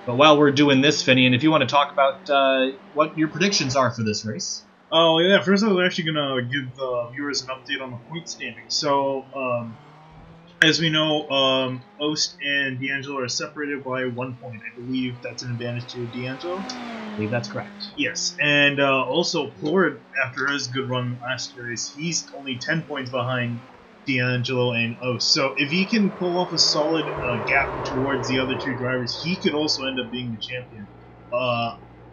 But while we're doing this, Finian, if you want to talk about what your predictions are for this race. Oh, yeah. First, I was actually going to give the viewers an update on the point standing. So, as we know, Ost and D'Angelo are separated by 1 point. I believe that's an advantage to D'Angelo. I believe that's correct. Yes, and also Plord, after his good run last race, he's only 10 points behind D'Angelo and Ost. So if he can pull off a solid gap towards the other two drivers, he could also end up being the champion.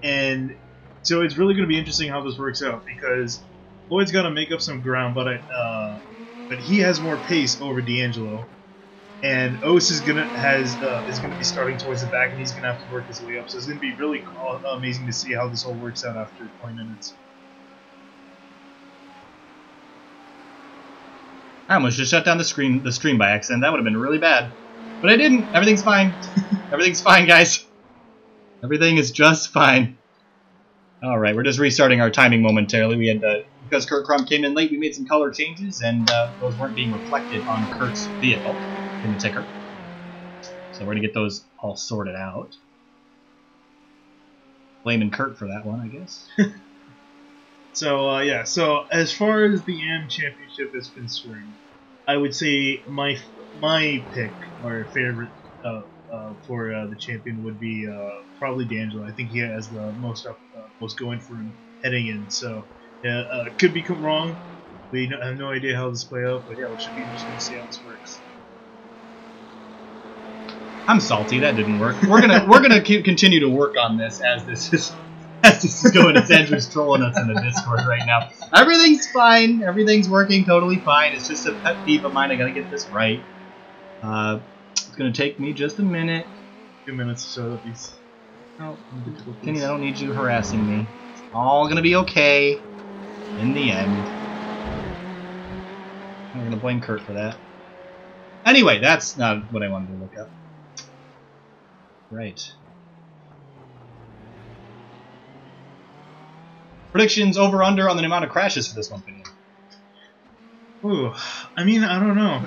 And so it's really going to be interesting how this works out, because Plord's got to make up some ground, but he has more pace over D'Angelo, and Ost is gonna be starting towards the back, and he's gonna have to work his way up. So it's gonna be really amazing to see how this all works out after 20 minutes. I almost just shut down the stream by accident. That would have been really bad, but I didn't. Everything's fine. Everything's fine, guys. Everything is just fine. All right, we're just restarting our timing momentarily. We had because Kurt Crum came in late, we made some color changes, and those weren't being reflected on Kurt's vehicle in the ticker. So we're going to get those all sorted out. Blaming Kurt for that one, I guess. So, yeah, so as far as the AM Championship is concerned, I would say my pick, or favorite for the champion would be probably D'Angelo. I think he has the most going for him heading in, so... Yeah, could be wrong. We have no idea how this play out, but yeah, it should be interesting to see how this works. I'm salty. That didn't work. We're gonna continue to work on this as this is going. As Andrew's trolling us in the Discord right now. Everything's fine. Everything's working totally fine. It's just a pet peeve of mine. I gotta get this right. It's gonna take me just a minute. 2 minutes to show up these. No, Kenny, I don't need you harassing me. It's all gonna be okay. In the end. I'm going to blame Kurt for that. Anyway, that's not what I wanted to look up. Right. Predictions over-under on the amount of crashes for this one, Finian. Ooh, I mean, I don't know.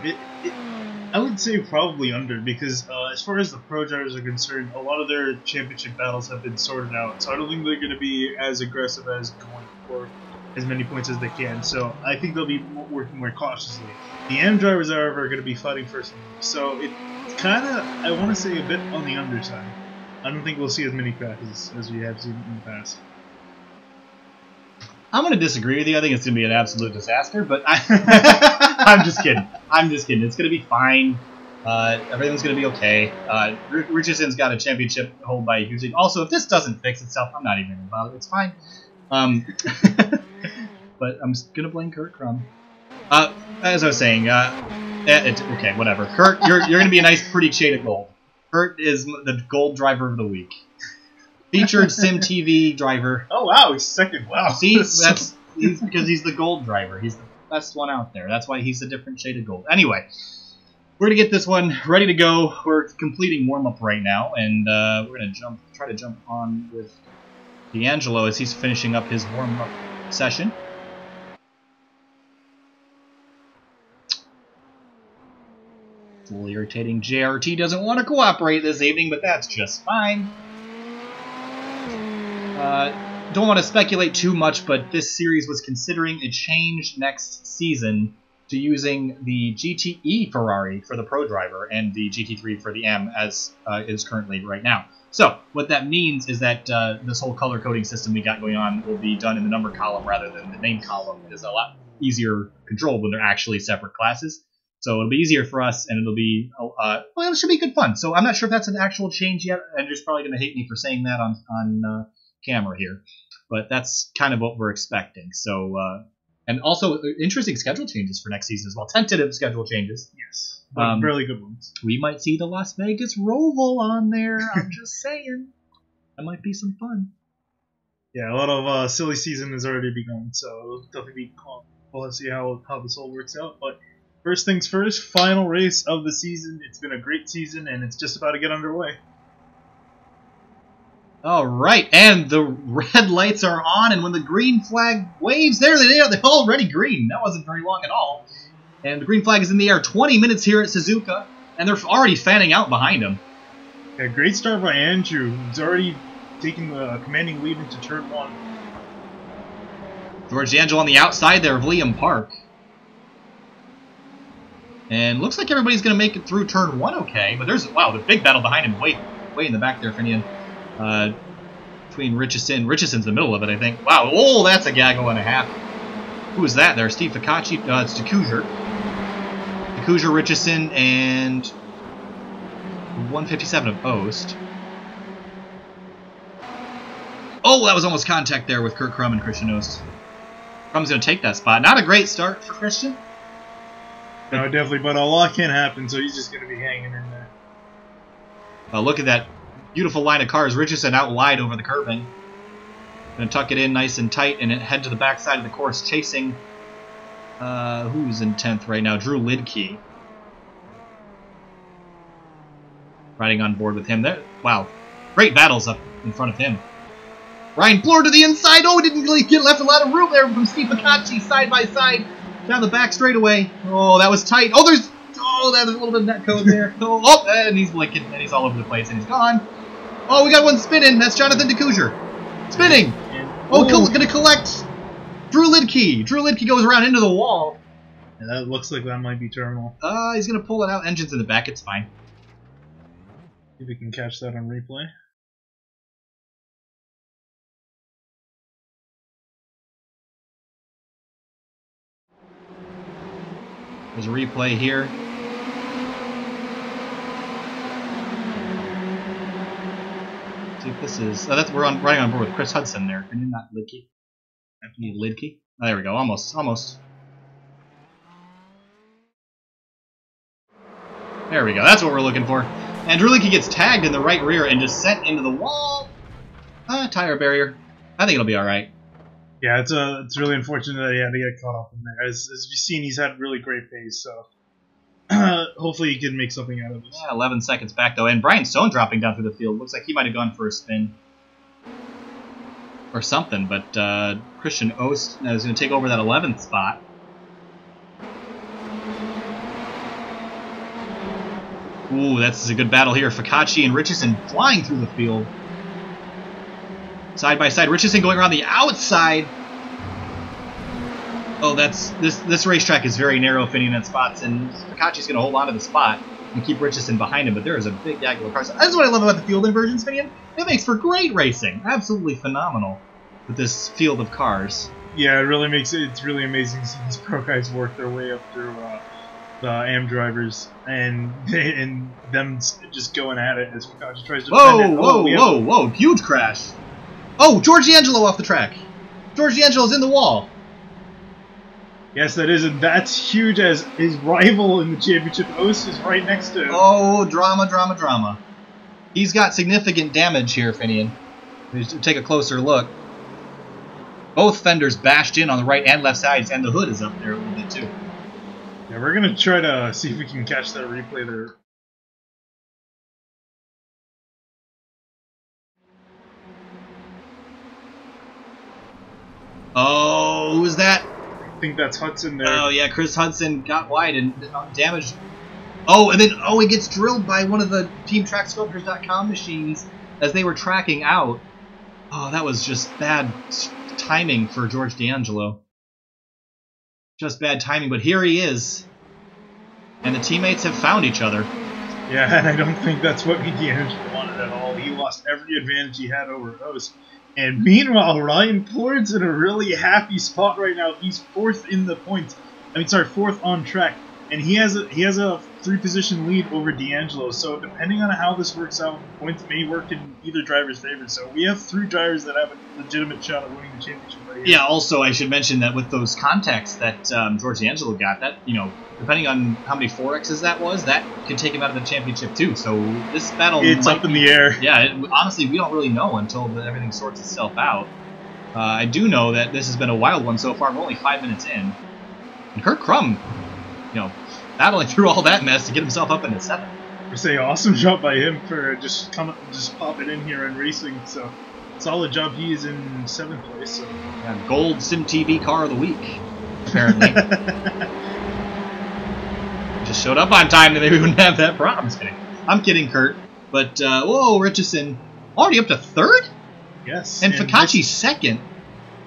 I would say probably under, because as far as the pro drivers are concerned, a lot of their championship battles have been sorted out. So I don't think they're going to be as aggressive as going for as many points as they can, so I think they'll be working more cautiously. The AM drivers, however, are going to be fighting first, so it's kind of, I want to say, a bit on the underside. I don't think we'll see as many crashes as we have seen in the past. I'm going to disagree with you. I think it's going to be an absolute disaster, but I'm just kidding. I'm just kidding. It's going to be fine. Everything's going to be okay. Richardson's got a championship hold by Hughes. Also, if this doesn't fix itself, I'm not even going to bother. It's fine. But I'm gonna blame Kurt Crum. As I was saying, okay, whatever. Kurt, you're gonna be a nice, pretty shade of gold. Kurt is the gold driver of the week, featured Sim TV driver. Oh wow, he's second. Wow, see, that's because he's the gold driver. He's the best one out there. That's why he's a different shade of gold. Anyway, we're gonna get this one ready to go. We're completing warm up right now, and we're gonna try to jump on with D'Angelo as he's finishing up his warm up session. It's a little irritating. JRT doesn't want to cooperate this evening, but that's just fine. Don't want to speculate too much, but this series was considering a change next season to using the GTE Ferrari for the Pro Driver and the GT3 for the M as is currently right now. So what that means is that this whole color coding system we got going on will be done in the number column rather than the name column. It is a lot easier controlled when they're actually separate classes. So it'll be easier for us, and it'll be, well, it should be good fun. So I'm not sure if that's an actual change yet. Andrew's probably going to hate me for saying that on camera here. But that's kind of what we're expecting. So, And also, interesting schedule changes for next season as well. Tentative schedule changes. Yes. But really good ones. We might see the Las Vegas Roval on there. I'm just saying. That might be some fun. Yeah, a lot of silly season has already begun, so it'll definitely be cool. We'll see how this all works out. But first things first, final race of the season. It's been a great season, and it's just about to get underway. All right, and the red lights are on, and when the green flag waves, there they are. They're already green. That wasn't very long at all. And the green flag is in the air. 20 minutes here at Suzuka, and they're already fanning out behind him. Yeah, great start by Andrew, who's already taking the commanding lead into turn 1. George D'Angelo on the outside there of Liam Park. And looks like everybody's going to make it through turn 1 okay, but there's, wow, the big battle behind him way in the back there, Finian. Between Richardson. Richardson's in the middle of it, I think. Wow, oh, that's a gaggle and a half. Who is that there? Steve Ficacci? It's DeCouger. DeCouger, Richardson, and 157 of Ost. Oh, that was almost contact there with Kurt Crum and Christian Ost. Crum's going to take that spot. Not a great start for Christian. No, definitely, but a lot can happen, so he's just going to be hanging in there. Look at that beautiful line of cars. Richardson out wide over the curbing. Going to tuck it in nice and tight and head to the backside of the course, chasing who's in 10th right now? Drew Lidke. Riding on board with him there. Wow, great battles up in front of him. Ryan Bloor to the inside. Oh, didn't really get left a lot of room there from Steve Ficacci side by side down the back straightaway. Oh, that was tight. Oh, there's a little bit of net code there. Oh, and he's blinking and he's all over the place and he's gone. Oh, we got one spinning. That's Jonathan DeCouger. Spinning. Oh, going to collect Drew Lidke. Drew Lidke goes around into the wall. Yeah, that looks like that might be terminal. He's going to pull it out. Engine's in the back. It's fine. See if we can catch that on replay. There's a replay here. See if this is. Oh, we're riding on board with Chris Hudson there. Can you not Lidke? I need Lidke. Oh, there we go. Almost. There we go. That's what we're looking for. And Drew Lidke gets tagged in the right rear and just sent into the wall. Tire barrier. I think it'll be all right. Yeah, it's really unfortunate that he had to get caught up in there. As we've seen, he's had really great pace, so hopefully he can make something out of this. Yeah, 11 seconds back, though. And Brian Stone dropping down through the field. Looks like he might have gone for a spin or something, but Christian Ost is going to take over that 11th spot. Ooh, that's a good battle here. Ficacci and Richardson flying through the field. Side by side. Richardson going around the outside. Oh, this racetrack is very narrow, fitting in spots, and Ficacci's going to hold on to the spot and keep Richardson behind him, but there is a big gaggle of cars. That's what I love about the field inversions, Finian. It makes for great racing. Absolutely phenomenal with this field of cars. Yeah, it really makes it. It's really amazing to see these pro guys work their way up through the AM drivers and them just going at it as Ficacci tries to defend it. Whoa! Huge crash. Oh, George D'Angelo off the track. George D'Angelo's in the wall. Yes, that is, and that's huge as his rival in the championship, Ost, is right next to him. Oh, drama. He's got significant damage here, Finian. Take a closer look. Both fenders bashed in on the right and left sides, and the hood is up there a little bit too. Yeah, we're going to try to see if we can catch that replay there. Oh, who's that? I think that's Hudson there. Oh, yeah, Chris Hudson got wide and damaged. Oh, and then, he gets drilled by one of the TeamTrackSculptors.com machines as they were tracking out. Oh, that was just bad timing for George D'Angelo. Just bad timing, but here he is. And the teammates have found each other. Yeah, and I don't think that's what D'Angelo wanted at all. He lost every advantage he had over Ost. And meanwhile, Ryan Plourd's in a really happy spot right now. He's fourth in the points. Fourth on track. and he has a 3-position lead over D'Angelo. So depending on how this works out, points may work in either driver's favor. So we have 3 drivers that have a legitimate shot at winning the championship right here. Yeah. Also, I should mention that with those contacts that George D'Angelo got, that depending on how many 4Xs that was, that could take him out of the championship too. So this battle it's up in the air. Yeah. Honestly, we don't really know until everything sorts itself out. I do know that this has been a wild one so far. We're only 5 minutes in, and Kurt Crum, battling through all that mess to get himself up into 7th. I say awesome job by him for just popping in here and racing. So solid job. He is in 7th place. So yeah, gold Sim TV car of the week, apparently. Just showed up on time, and they wouldn't have that problem. I'm kidding, Kurt. But whoa, Richardson already up to 3rd. Yes. And Fakachi's 2nd.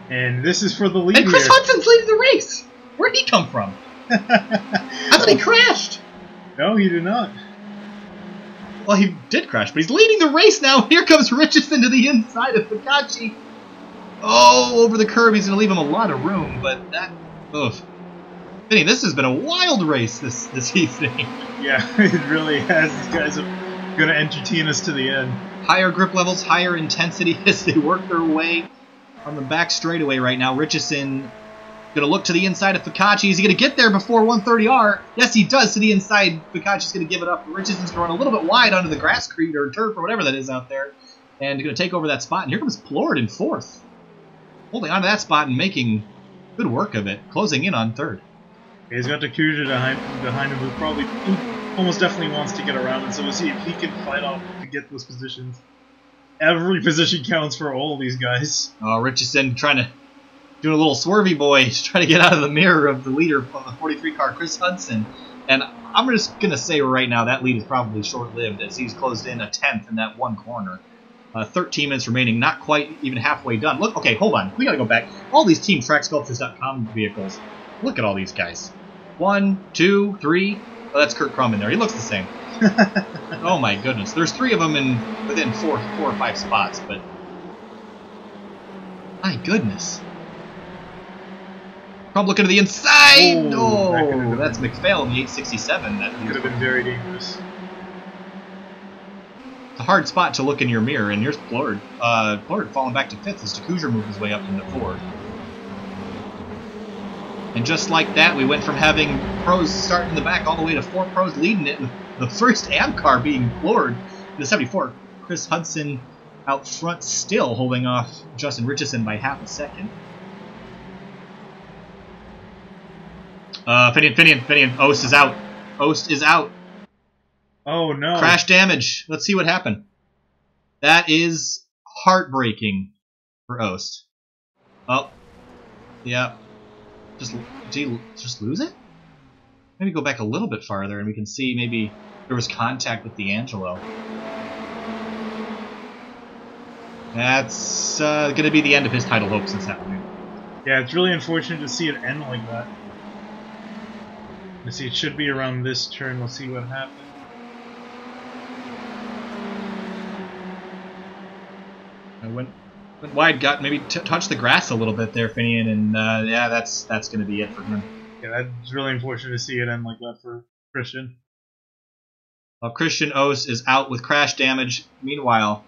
And this is for the lead. And Chris here. Hudson's leading the race. Where'd he come from? I thought he crashed. No, he did not. Well, he did crash, but he's leading the race now. Here comes Richardson to the inside of Fakachi. Oh, over the curb. He's going to leave him a lot of room, but that... Ugh. Vinny, this has been a wild race this evening. Yeah, it really has. These guys are going to entertain us to the end. Higher grip levels, higher intensity as they work their way on the back straightaway right now. Richardson going to look to the inside of Fakachi. Is he going to get there before 130R? Yes, he does to the inside. Fakachi's going to give it up. Richardson's going to run a little bit wide onto the grasscrete or turf or whatever that is out there. And going to take over that spot. And here comes Plord in 4th. Holding on to that spot and making good work of it. Closing in on 3rd. He's got the Kuja behind him who almost definitely wants to get around, and so we'll see if he can fight off to get those positions. Every position counts for all these guys. Oh, Richardson doing a little swervy boy. He's trying to get out of the mirror of the leader of the 43 car, Chris Hudson. And I'm just going to say right now that lead is probably short-lived as he's closed in a 10th in that one corner. 13 minutes remaining, not quite even halfway done. Look, okay, hold on. We got to go back. All these Team TrackSculptures.com vehicles. Look at all these guys. 1, 2, 3. Oh, that's Kurt Crum in there. He looks the same. Oh my goodness. There's 3 of them within 4 or 5 spots, but my goodness. Crum looking to the inside. Oh, that's McPhail in the 867. That could have been very dangerous. It's a hard spot to look in your mirror, and here's Plord. Plord falling back to 5th as DeCouger moved his way up into 4th. And just like that, we went from having pros starting in the back all the way to 4 pros leading it, with the first AM car being Plord in the 74. Chris Hudson out front still holding off Justin Richardson by half a second. Finian. Ost is out. Ost is out. Oh, no. Crash damage. Let's see what happened. That is heartbreaking for Ost. Oh. Yeah. Did he just lose it? Maybe go back a little bit farther and we can see maybe there was contact with D'Angelo. That's going to be the end of his title hopes this afternoon. Yeah, it's really unfortunate to see it end like that. Let's see, it should be around this turn. We'll see what happens. I went wide, got maybe touched the grass a little bit there, Finian, and yeah, that's going to be it for him. Yeah, that's really unfortunate to see it end like that for Christian. Well, Christian Ost is out with crash damage. Meanwhile,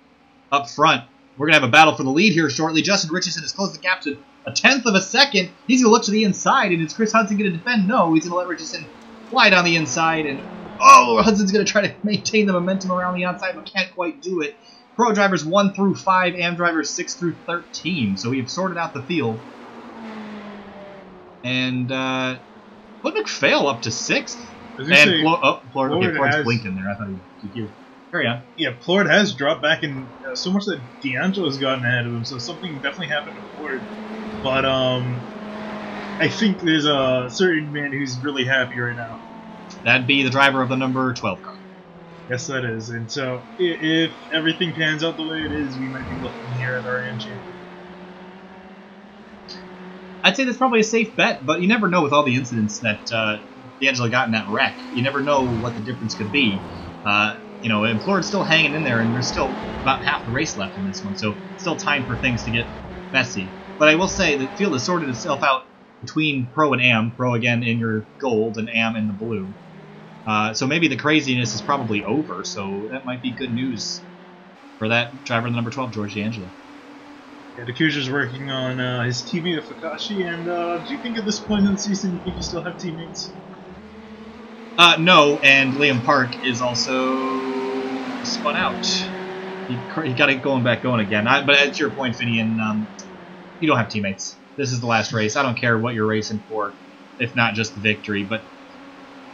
up front, we're going to have a battle for the lead here shortly. Justin Richardson has closed the gap to a 1/10 of a second. He's going to look to the inside, and is Chris Hudson going to defend? No, he's going to let Richardson fly down the inside, and oh, Hudson's going to try to maintain the momentum around the outside, but can't quite do it. Pro drivers 1 through 5, AM drivers 6 through 13. So we have sorted out the field. And put McPhail up to 6th. And Plord's blinking there. I thought he'd carry on. Yeah, Plord has dropped back, and so much that D'Angelo's gotten ahead of him, so something definitely happened to Plord. But I think there's a certain man who's really happy right now. That'd be the driver of the number 12 car. Yes, that is. And so, if everything pans out the way it is, we might be looking here at our end champion. I'd say that's probably a safe bet, but you never know with all the incidents that D'Angelo got in that wreck. You never know what the difference could be. You know, and Florid's still hanging in there, and there's still about half the race left in this one, so still time for things to get messy. But I will say the field has sorted itself out between Pro and Am. Pro again in your gold and Am in the blue. So maybe the craziness is probably over. So that might be good news for that driver in the number 12, George D'Angelo. Yeah, DeCoudre's working on his teammate Fukashi, and do you think at this point in the season you think you still have teammates? No, and Liam Park is also spun out. He got it going again. But at your point, Finian, you don't have teammates. This is the last race. I don't care what you're racing for, if not just the victory. But,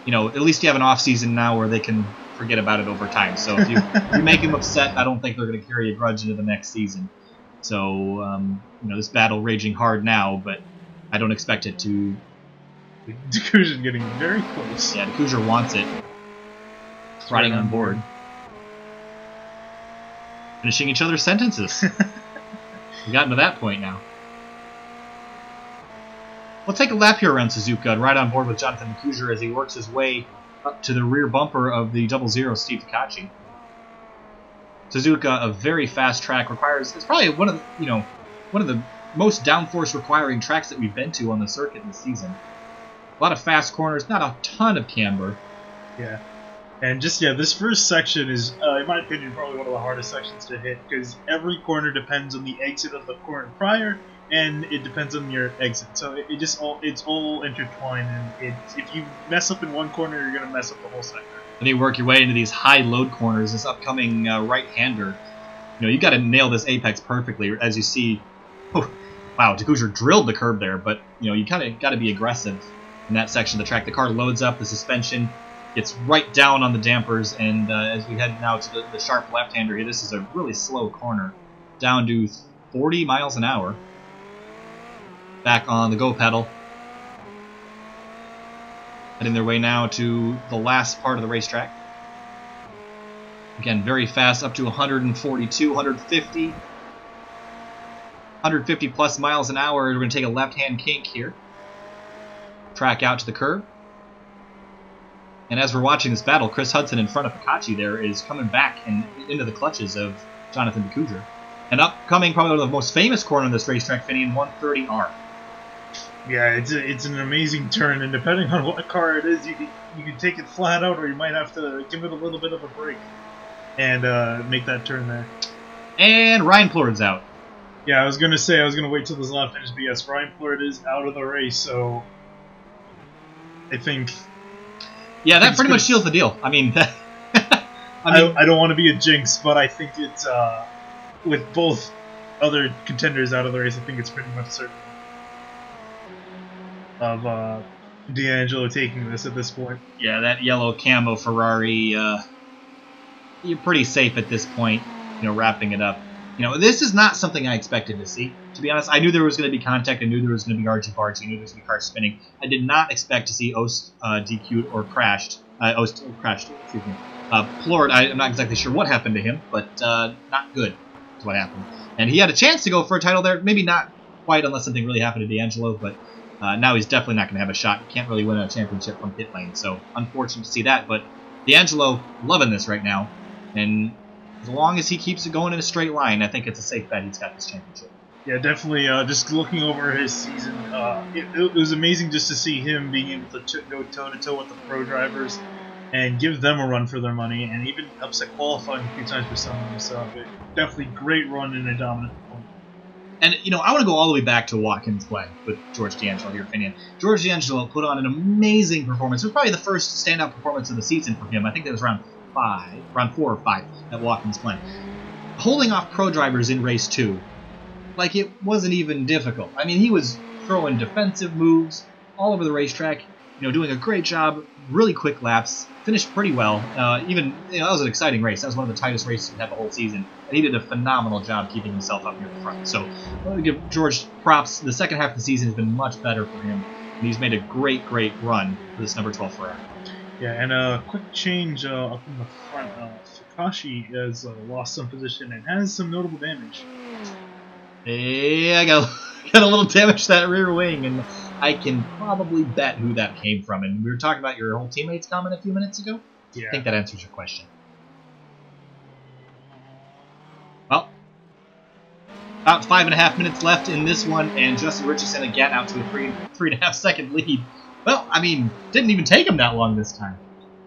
at least you have an off-season now where they can forget about it over time. So if you make them upset, I don't think they're going to carry a grudge into the next season. So, this battle raging hard now, but I don't expect it to... DeCoudre's getting very close. Yeah, DeCoudre wants it. It's riding on board. Finishing each other's sentences. We've gotten to that point now. We'll take a lap here around Suzuka and ride on board with Jonathan DeCoudre as he works his way up to the rear bumper of the 00 Steve Takachi. Suzuka, a very fast track, it's probably one of the most downforce requiring tracks that we've been to on the circuit this season. A lot of fast corners, not a ton of camber. Yeah. And this first section is, in my opinion, probably one of the hardest sections to hit, because every corner depends on the exit of the corner prior, and it depends on your exit. So it's all intertwined, and if you mess up in one corner, you're going to mess up the whole sector. And you work your way into these high load corners, this upcoming right-hander. You've got to nail this apex perfectly, as you see. Oh, wow, DeCoudre drilled the curb there, but you kind of got to be aggressive in that section of the track. The car loads up, the suspension gets right down on the dampers, and as we head now to the sharp left-hander here, this is a really slow corner, down to 40 miles an hour. Back on the go pedal. Heading their way now to the last part of the racetrack. Again, very fast, up to 142, 150. 150 plus miles an hour. We're going to take a left-hand kink here. Track out to the curb. And as we're watching this battle, Chris Hudson in front of Pikachi there is coming back and into the clutches of Jonathan DeCoudre. And upcoming, probably one of the most famous corner on this racetrack, Finian, 130R. Yeah, it's an amazing turn, and depending on what car it is, you can take it flat out, or you might have to give it a little bit of a break and make that turn there. And Ryan Plord's out. Yeah, I was gonna wait till this lap finish, but yes, Ryan Plord is out of the race, so I think. Yeah, that pretty much seals the deal. I mean, I don't want to be a jinx, but I think it's with both other contenders out of the race, I think it's pretty much certain of D'Angelo taking this at this point. Yeah, that yellow camo Ferrari, you're pretty safe at this point, wrapping it up. This is not something I expected to see. To be honest, I knew there was going to be contact, I knew there was going to be argy-bargy, I knew there was going to be cars spinning. I did not expect to see Ost DQ'd or crashed. Ost crashed, excuse me. Plord, I'm not exactly sure what happened to him, but not good is what happened. And he had a chance to go for a title there, maybe not quite unless something really happened to D'Angelo, but now he's definitely not going to have a shot. He can't really win a championship from pit lane, so unfortunate to see that. But D'Angelo loving this right now, and as long as he keeps it going in a straight line, I think it's a safe bet he's got this championship. Yeah, definitely. Just looking over his season, it was amazing just to see him being able to go toe-to-toe with the pro drivers and give them a run for their money, and even upset qualifying a few times for some of them. So definitely great run and a dominant performance. And, I want to go all the way back to Watkins Glen with George D'Angelo here, Finian. George D'Angelo put on an amazing performance. It was probably the first standout performance of the season for him. I think that was round 4 or 5 at Watkins Glen. Holding off pro drivers in race 2, like it wasn't even difficult. I mean, he was throwing defensive moves all over the racetrack, doing a great job, really quick laps, finished pretty well. That was an exciting race. That was one of the tightest races we've had the whole season. And he did a phenomenal job keeping himself up near the front. So I want to give George props. The second half of the season has been much better for him. And he's made a great, great run for this number 12 Ferrari. Yeah, and a quick change up in the front. Fukashi has lost some position and has some notable damage. Yeah, I got a little damage to that rear wing, and I can probably bet who that came from. And we were talking about your old teammates comment a few minutes ago. Yeah. I think that answers your question. Well, About 5.5 minutes left in this one, and Justin Richardson again out to a 3.5 second lead. Well, I mean, didn't even take him that long this time.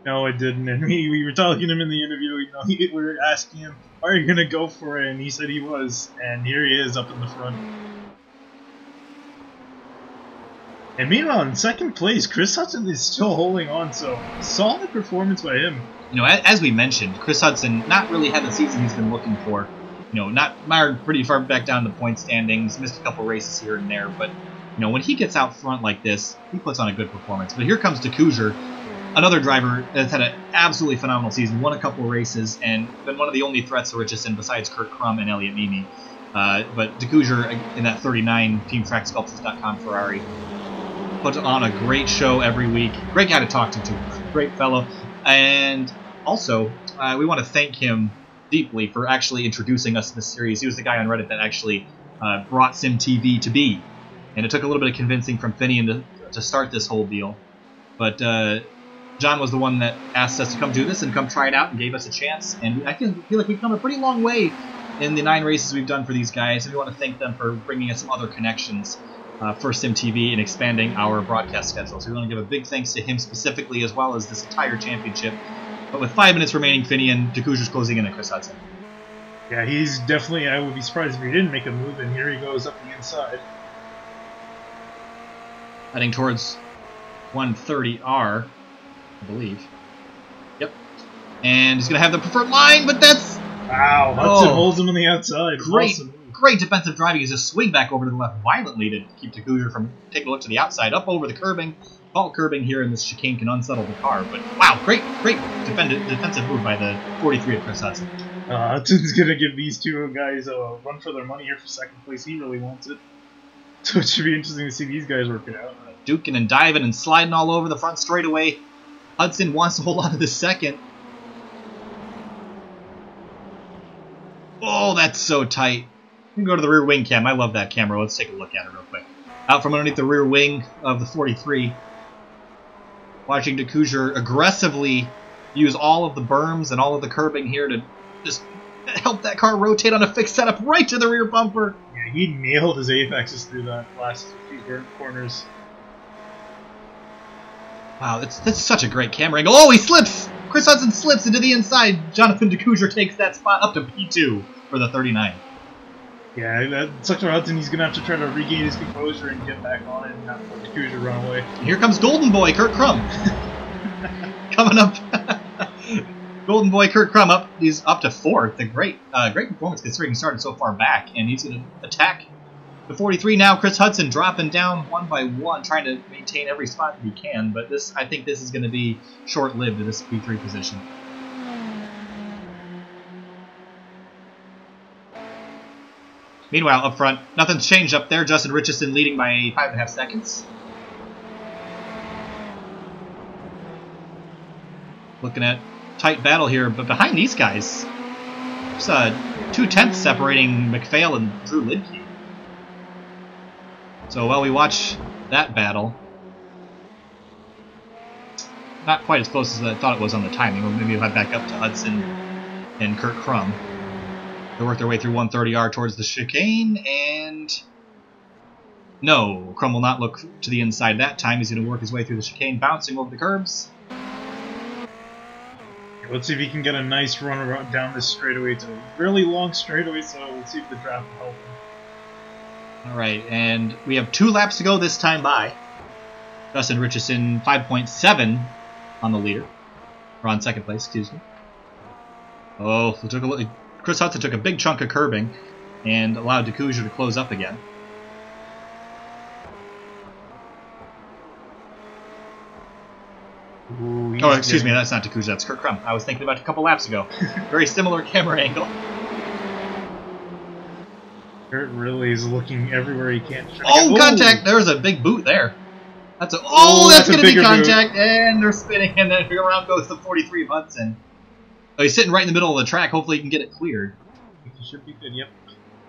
No, it didn't. And we were talking to him in the interview. You know, we were asking him, "Are you gonna go for it?" And he said he was. And here he is up in the front. And meanwhile, in second place, Chris Hudson is still holding on. So solid performance by him. You know, as we mentioned, Chris Hudson not really had the season he's been looking for. You know, not mired pretty far back down the point standings, missed a couple races here and there, but you know, when he gets out front like this, he puts on a good performance. But here comes DeCouger, another driver that's had an absolutely phenomenal season, won a couple races, and been one of the only threats to Richardson besides Kurt Crum and Elliot Mimi. But DeCouger in that 39 TeamTrackSculptures.com Ferrari puts on a great show every week. Great guy to talk to, too. Great fellow. And also, we want to thank him deeply for actually introducing us to this series. He was the guy on Reddit that actually brought SimTV to be. And it took a little bit of convincing from Finian to start this whole deal. But John was the one that asked us to come do this and come try it out and gave us a chance. And I feel like we've come a pretty long way in the 9 races we've done for these guys. And we want to thank them for bringing us some other connections for SimTV and expanding our broadcast schedule. So we want to give a big thanks to him specifically, as well as this entire championship. But with 5 minutes remaining, Finian, DeCouger's closing in at Chris Hudson. Yeah, he's definitely, I would be surprised if he didn't make a move, and here he goes up the inside. Heading towards 130R, I believe. Yep. And he's going to have the preferred line, but that's... Wow, Hudson holds him on the outside. Great defensive driving. He's just swing back over to the left violently to keep DeCouger from taking a look to the outside, up over the curbing. Fault curbing here in this chicane can unsettle the car, but wow, great defensive move by the 43 of Chris Hudson. Hudson's going to give these two guys a run for their money here for second place. He really wants it. So it should be interesting to see these guys work it out. Duking and diving and sliding all over the front straightaway. Hudson wants to hold on to the second. Oh, that's so tight. You can go to the rear wing cam. I love that camera. Let's take a look at it real quick. Out from underneath the rear wing of the 43. Watching DeCouger aggressively use all of the berms and all of the curbing here to just help that car rotate on a fixed setup right to the rear bumper. Yeah, he nailed his apexes through that last few corners. Wow, that's such a great camera angle. Oh, he slips! Chris Hudson slips into the inside. Jonathan DeCouger takes that spot up to P2 for the 39. Yeah, that sucks for Hudson. He's going to have to try to regain his composure and get back on and not let DeCouger run away. And here comes Golden Boy, Kurt Crum. Coming up. Golden Boy, Kurt Crum up. He's up to 4th. A great performance considering he started so far back. And he's going to attack the 43 now. Chris Hudson dropping down one by one, trying to maintain every spot that he can. But I think this is going to be short-lived in this P3 position. Meanwhile, up front, nothing's changed up there. Justin Richardson leading by 5.5 seconds. Looking at tight battle here, but behind these guys, there's 2/10 separating McPhail and Drew Lidke. So while we watch that battle, not quite as close as I thought it was on the timing. Or maybe if I back up to Hudson and Kurt Crum. They work their way through 130R towards the chicane, and no, Crum will not look to the inside that time. He's going to work his way through the chicane, bouncing over the curbs. Let's see if he can get a nice run down this straightaway. It's a really long straightaway, so we'll see if the draft will help him. All right, and we have 2 laps to go this time by. Justin Richardson 5.7 on the leader, or on second place, excuse me. Oh, we took a look. Chris Hudson took a big chunk of curbing and allowed DeCouger to close up again. Ooh, oh, excuse me, that's not DeCouger, that's Kurt Crum. I was thinking about it a couple laps ago. Very similar camera angle. Kurt really is looking everywhere he can. Oh, contact! There's a big boot there. That's that's going to be contact, boot. And they're spinning, and then around goes the 43 of Hudson. Oh, he's sitting right in the middle of the track. Hopefully he can get it cleared. He should be good, yep.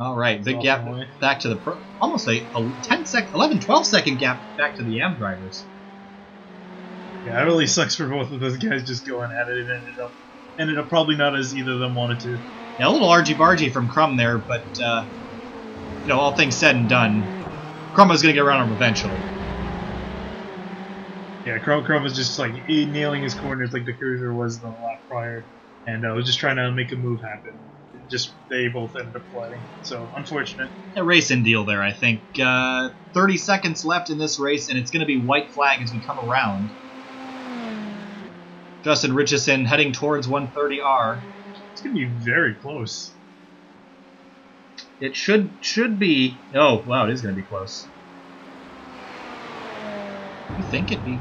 All right, big gap back to the pro. Almost a 12 second gap back to the AM drivers. Yeah, it really sucks for both of those guys just going at it. It ended up probably not as either of them wanted to. Yeah, a little argy-bargy from Crum there, but you know, all things said and done, Chroma's going to get around him eventually. Yeah, Chrome was just like nailing his corners like the Cruiser was the lap prior, and was just trying to make a move happen. Just they both ended up flooding, so unfortunate. A racing deal there, I think. 30 seconds left in this race, and it's going to be white flag as we come around. Justin Richardson heading towards 130R. It's going to be very close. It should be. Oh, wow, it is going to be close. You think it'd be?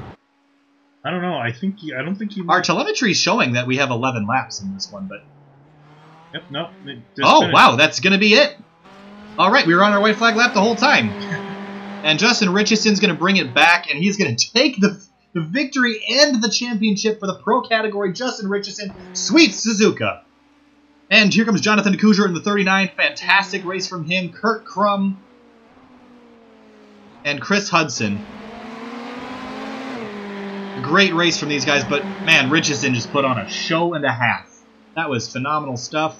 I don't know. I don't think he. Our telemetry is showing that we have 11 laps in this one, but. Yep. No. Oh, wow, that's going to be it. All right, we were on our white flag lap the whole time, and Justin Richardson's going to bring it back, and he's going to take the victory and the championship for the pro category. Justin Richardson sweeps Suzuka. And here comes Jonathan Couture in the 39. Fantastic race from him. Kurt Crum and Chris Hudson. Great race from these guys, but man, Richardson just put on a show and a half. That was phenomenal stuff.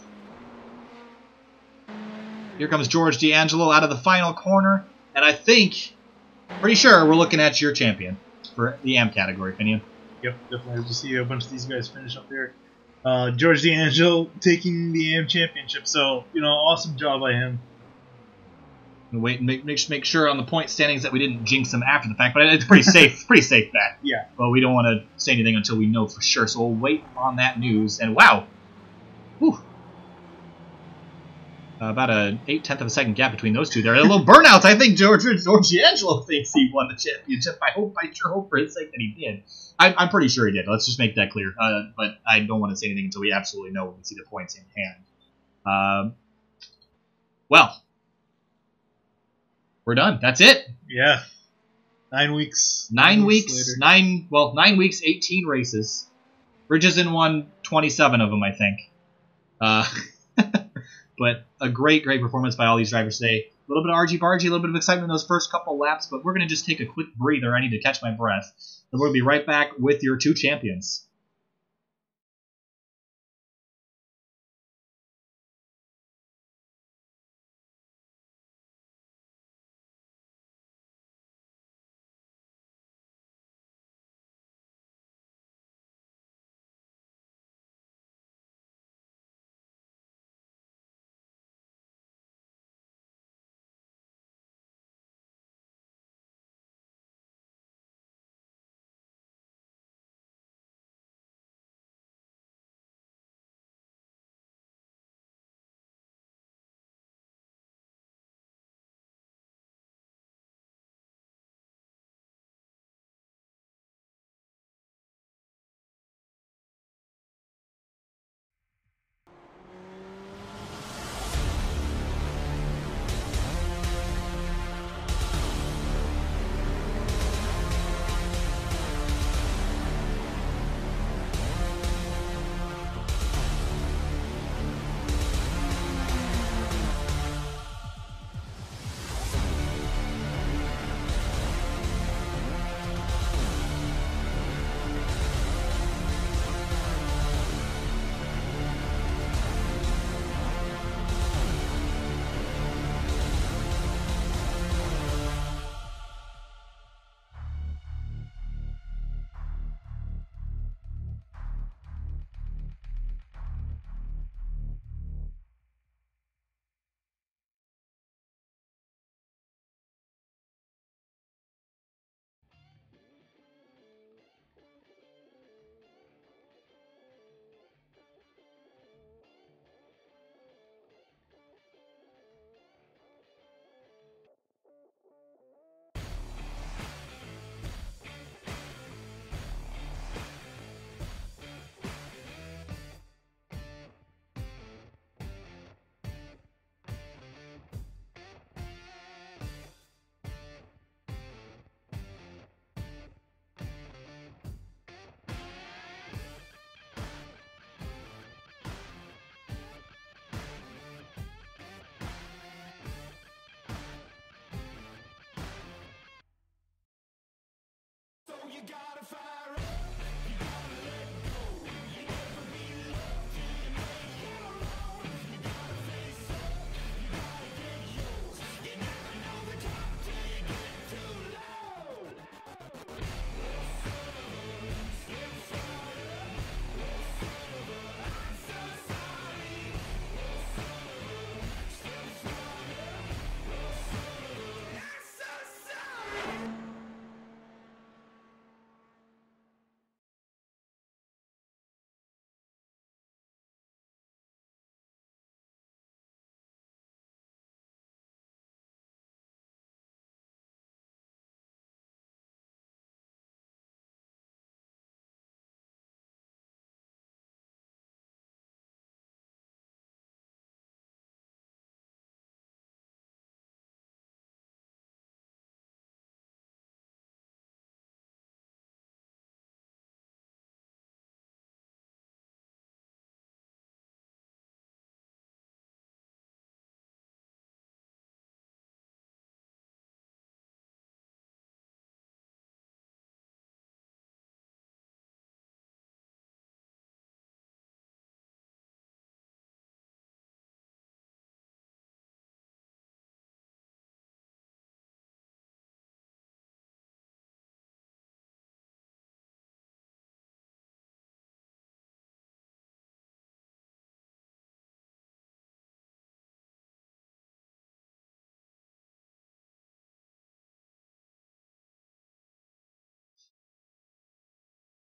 Here comes George D'Angelo out of the final corner, and I think, pretty sure, we're looking at your champion for the AM category, Finian. Yep, definitely. We'll see a bunch of these guys finish up there. George D'Angelo taking the AM championship, so, you know, awesome job by him. Wait and make sure on the point standings that we didn't jinx him after the fact, but it's pretty safe, pretty safe bet. Yeah. Well, we don't want to say anything until we know for sure, so we'll wait on that news. And wow, whew. About an 8/10 of a second gap between those two there. A little burnouts. I think George D'Angelo thinks he won the championship. I sure hope for his sake that he did. I'm pretty sure he did. Let's just make that clear. But I don't want to say anything until we absolutely know when we see the points in hand. Well, we're done. That's it. Yeah. 9 weeks. 9 weeks. Later. 9 weeks, 18 races. Richardson won 27 of them, I think. But a great performance by all these drivers today. A little bit of argy-bargy, a little bit of excitement in those first couple laps, but we're going to just take a quick breather. I need to catch my breath. And we're going to be right back with your two champions.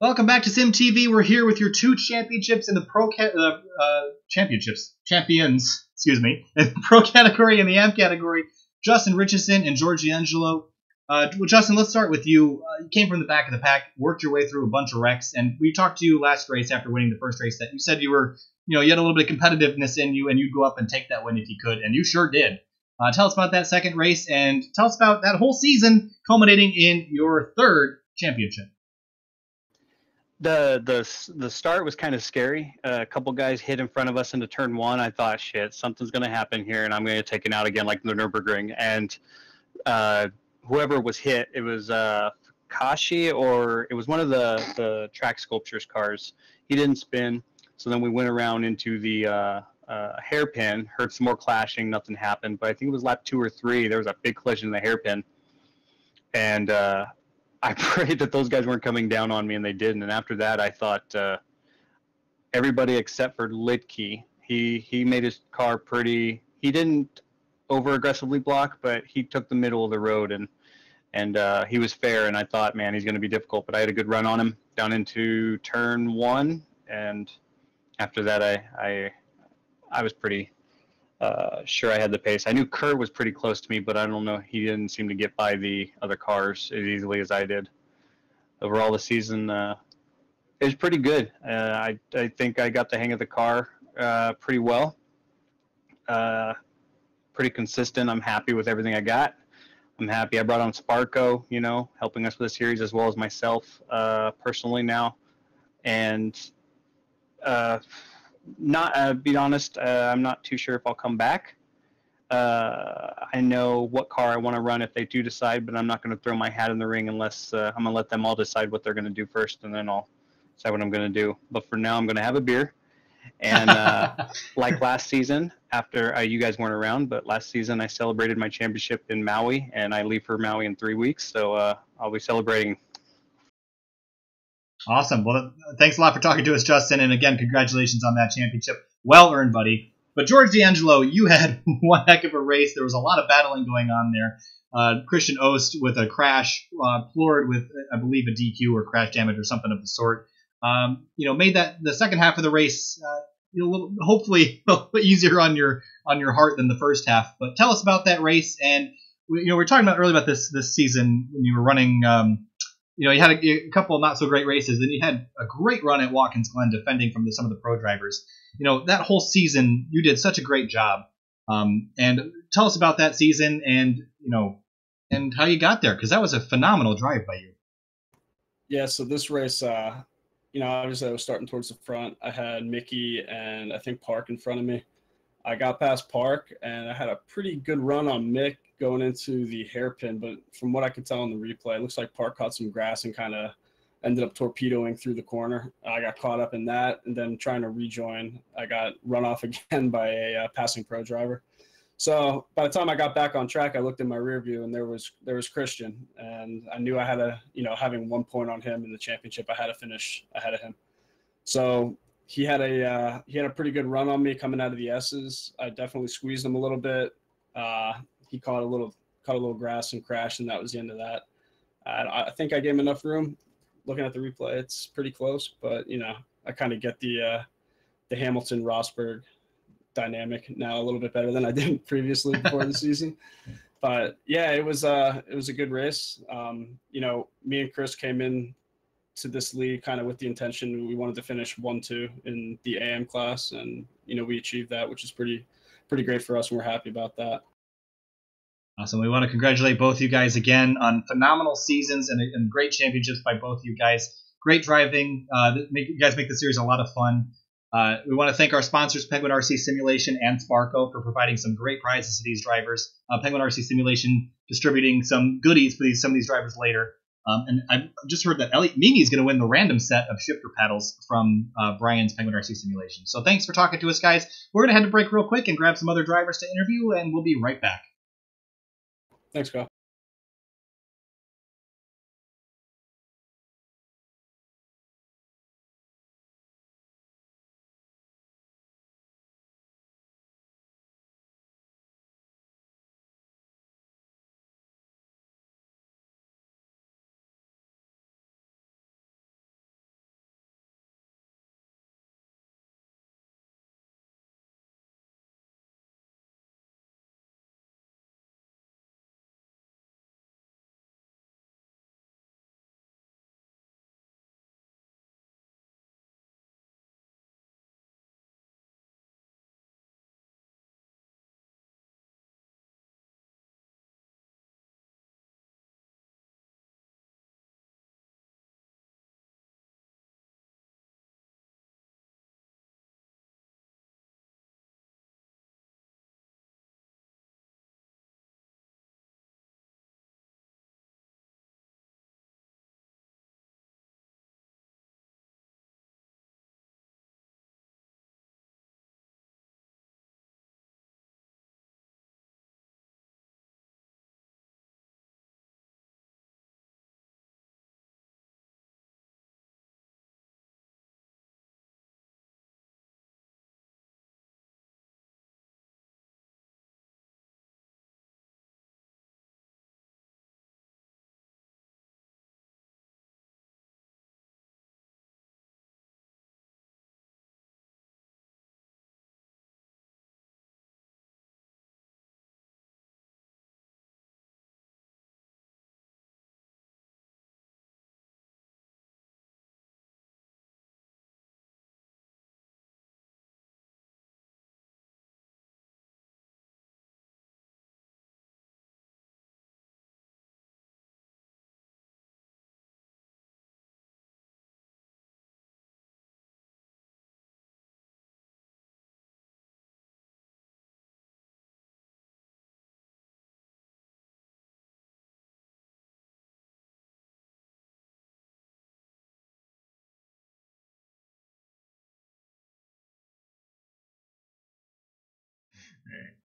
Welcome back to Sim TV. We're here with your 2 championships in the champions, excuse me, in the pro category and the amp category. Justin Richardson and George D'Angelo. Well, Justin, let's start with you. You came from the back of the pack, worked your way through a bunch of wrecks, and we talked to you last race after winning the first race that you said you were, you had a little bit of competitiveness in you, and you'd go up and take that win if you could, and you sure did. Tell us about that second race, and tell us about that whole season culminating in your 3rd championship. The start was kind of scary. A couple guys hit in front of us into turn 1. I thought, shit, something's going to happen here, and I'm going to take it out again like the Nürburgring. And whoever was hit, it was Kashi, or it was one of the track sculptures cars. He didn't spin, so then we went around into the hairpin, heard some more clashing, nothing happened. But I think it was lap 2 or 3, there was a big collision in the hairpin. And I prayed that those guys weren't coming down on me, and they didn't. And after that, I thought everybody except for Litke, he made his car pretty. He didn't over aggressively block, but he took the middle of the road, and he was fair. And I thought, man, he's going to be difficult. But I had a good run on him down into turn 1, and after that, I was pretty sure I had the pace. I knew Kurt was pretty close to me, but I don't know. He didn't seem to get by the other cars as easily as I did. Overall, the season it was pretty good. I think I got the hang of the car pretty well. Pretty consistent. I'm happy with everything I got. I'm happy I brought on Sparko, helping us with the series, as well as myself personally now. And be honest, I'm not too sure if I'll come back. I know what car I want to run if they do decide, but I'm not going to throw my hat in the ring unless I'm going to let them all decide what they're going to do first, and then I'll decide what I'm going to do. But for now, I'm going to have a beer. And like last season, after you guys weren't around, but last season I celebrated my championship in Maui, and I leave for Maui in 3 weeks, so I'll be celebrating. Awesome. Well, thanks a lot for talking to us, Justin. And again, congratulations on that championship. Well earned, buddy. But George D'Angelo, you had one heck of a race. There was a lot of battling going on there. Christian Ost with a crash, Plord with, I believe, a DQ or crash damage or something of the sort. Made that the second half of the race hopefully a little bit easier on your heart than the first half. But tell us about that race. And we were talking about earlier about this season when you were running. You had a couple of not so great races, then you had a great run at Watkins Glen defending from some of the pro drivers. That whole season you did such a great job. And tell us about that season and and how you got there, because that was a phenomenal drive by you. Yeah, so this race, obviously I was starting towards the front. I had Mickey and I think Park in front of me. I got past Park, and I had a pretty good run on Mick going into the hairpin, but from what I could tell in the replay, it looks like Park caught some grass and kind of ended up torpedoing through the corner. I got caught up in that, and then trying to rejoin, I got run off again by a passing pro driver. So by the time I got back on track, I looked in my rear view, and there was Christian, and I knew I had to, having 1 point on him in the championship, I had to finish ahead of him. So he had a pretty good run on me coming out of the S's. I definitely squeezed him a little bit. He caught a little grass and crashed, and that was the end of that. I think I gave him enough room. Looking at the replay, it's pretty close, but I kind of get the Hamilton Rosberg dynamic now a little bit better than I did previously before the season. But yeah, it was a good race. Me and Chris came in to this league kind of with the intention we wanted to finish 1-2 in the AM class, and we achieved that, which is pretty great for us, and we're happy about that. Awesome. We want to congratulate both you guys again on phenomenal seasons and great championships by both you guys. Great driving. You guys make the series a lot of fun. We want to thank our sponsors, Penguin RC Simulation and Sparko, for providing some great prizes to these drivers. Penguin RC Simulation distributing some goodies for some of these drivers later. And I just heard that Mimi is going to win the random set of shifter paddles from Brian's Penguin RC Simulation. So thanks for talking to us, guys. We're going to head to break real quick and grab some other drivers to interview, and we'll be right back. Thanks, Kyle.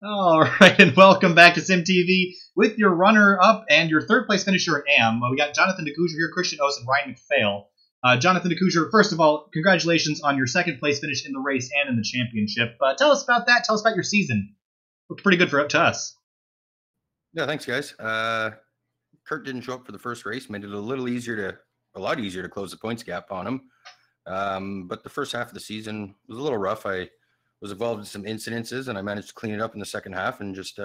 All right, and welcome back to SimTV with your runner-up and your third-place finisher at AM. We got Jonathan DeCousier here, Christian Oss, and Ryan McPhail. Jonathan DeCousier, first of all, congratulations on your second-place finish in the race and in the championship. Tell us about that. Tell us about your season. Looked pretty good to us. Yeah, thanks, guys. Kurt didn't show up for the first race, made it a lot easier to close the points gap on him. But the first half of the season was a little rough. I was involved in some incidences, and I managed to clean it up in the second half and just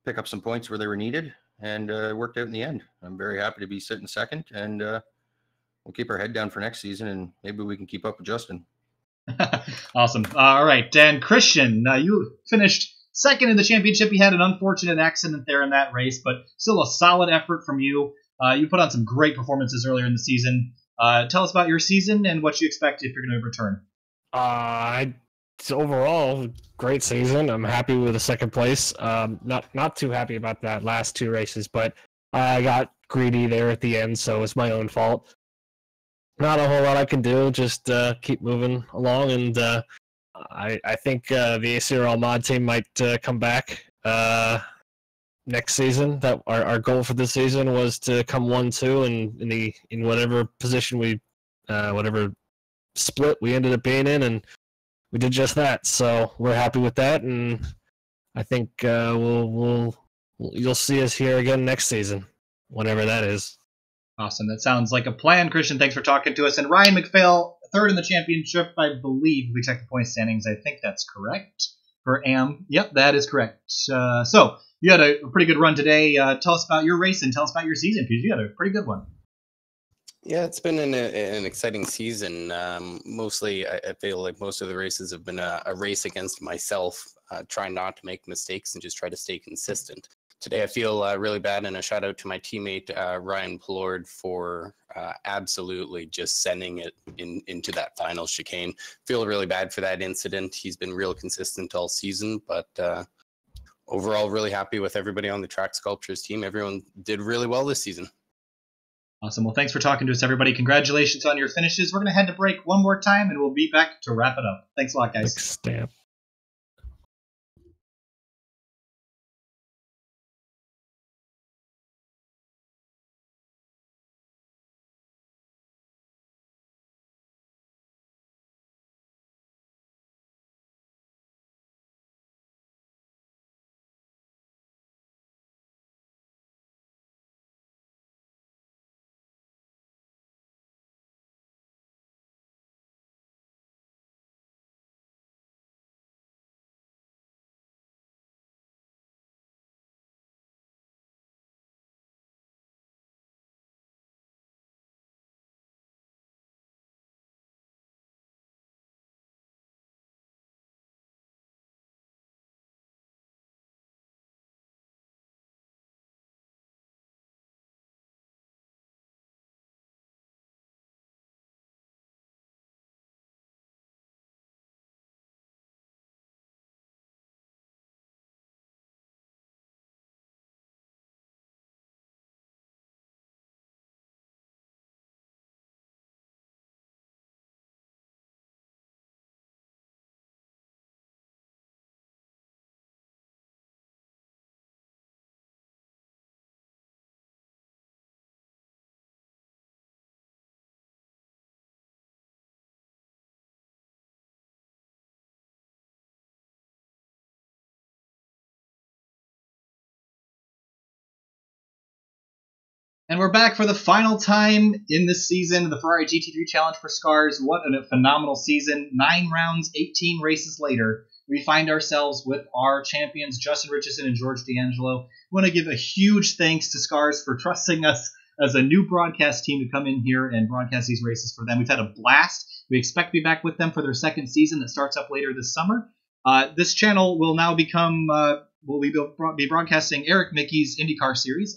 pick up some points where they were needed, and it worked out in the end. I'm very happy to be sitting second, and we'll keep our head down for next season, and maybe we can keep up with Justin. Awesome. All right, Dan. Christian, you finished second in the championship. You had an unfortunate accident there in that race, but still a solid effort from you. You put on some great performances earlier in the season. Tell us about your season and what you expect if you're going to return. It's overall great season. I'm happy with the second place. Not too happy about that last two races, but I got greedy there at the end, so it's my own fault. Not a whole lot I can do. Just keep moving along, and I think the ACRL mod team might come back next season. That our goal for this season was to come 1-2, and in whatever position whatever split we ended up being in, and we did just that. So we're happy with that, and I think you'll see us here again next season, whenever that is. Awesome. That sounds like a plan, Christian. Thanks for talking to us. And Ryan McPhail, third in the championship, I believe. We checked the point standings. I think that's correct for AM. Yep, that is correct. So you had a pretty good run today. Tell us about your race and tell us about your season, because you had a pretty good one. Yeah, it's been an exciting season. Mostly, I feel like most of the races have been a race against myself, trying not to make mistakes and just try to stay consistent. Today, I feel really bad, and a shout out to my teammate, Ryan Plord, for absolutely just sending it into that final chicane. Feel really bad for that incident. He's been real consistent all season, but overall, really happy with everybody on the Track Sculptures team. Everyone did really well this season. Awesome. Well, thanks for talking to us, everybody. Congratulations on your finishes. We're going to head to break one more time, and we'll be back to wrap it up. Thanks a lot, guys. Stamp. And we're back for the final time in this season, the Ferrari GT3 Challenge for SCRS. What a phenomenal season. 9 rounds, 18 races later, we find ourselves with our champions, Justin Richardson and George D'Angelo. I want to give a huge thanks to SCRS for trusting us as a new broadcast team to come in here and broadcast these races for them. We've had a blast. We expect to be back with them for their second season that starts up later this summer. This channel will now become, will be broadcasting Eric Mickey's IndyCar series,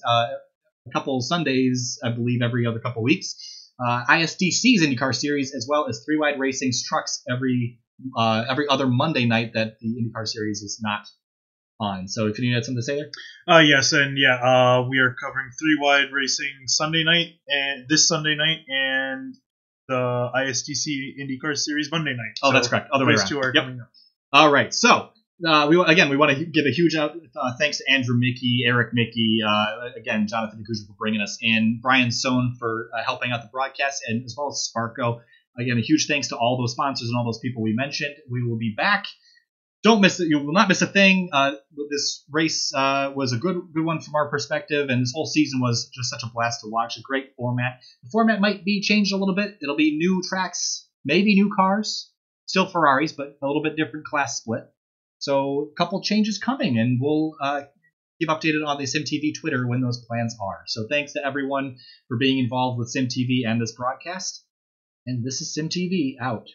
a couple Sundays, I believe, every other couple weeks. ISDC's IndyCar series, as well as 3 Wide Racing's trucks every other Monday night that the IndyCar series is not on. So, if you had something to say there? Yes, and yeah, we are covering 3 Wide Racing Sunday night and this Sunday night, and the ISDC IndyCar series Monday night. Oh, so that's correct. Other way around. Those 2 are coming up. All right, so we want to give a huge thanks to Andrew Mickey, Eric Mickey, again, Jonathan Nakuja for bringing us in, Brian Sohn for helping out the broadcast, and as well as Sparko. Again, a huge thanks to all those sponsors and all those people we mentioned. We will be back. Don't miss it. You will not miss a thing. This race was a good one from our perspective, and this whole season was just such a blast to watch. A great format. The format might be changed a little bit. It'll be new tracks, maybe new cars, still Ferraris, but a little bit different class split. So a couple changes coming, and we'll keep updated on the SimTV Twitter when those plans are. So thanks to everyone for being involved with SimTV and this broadcast. And this is SimTV out.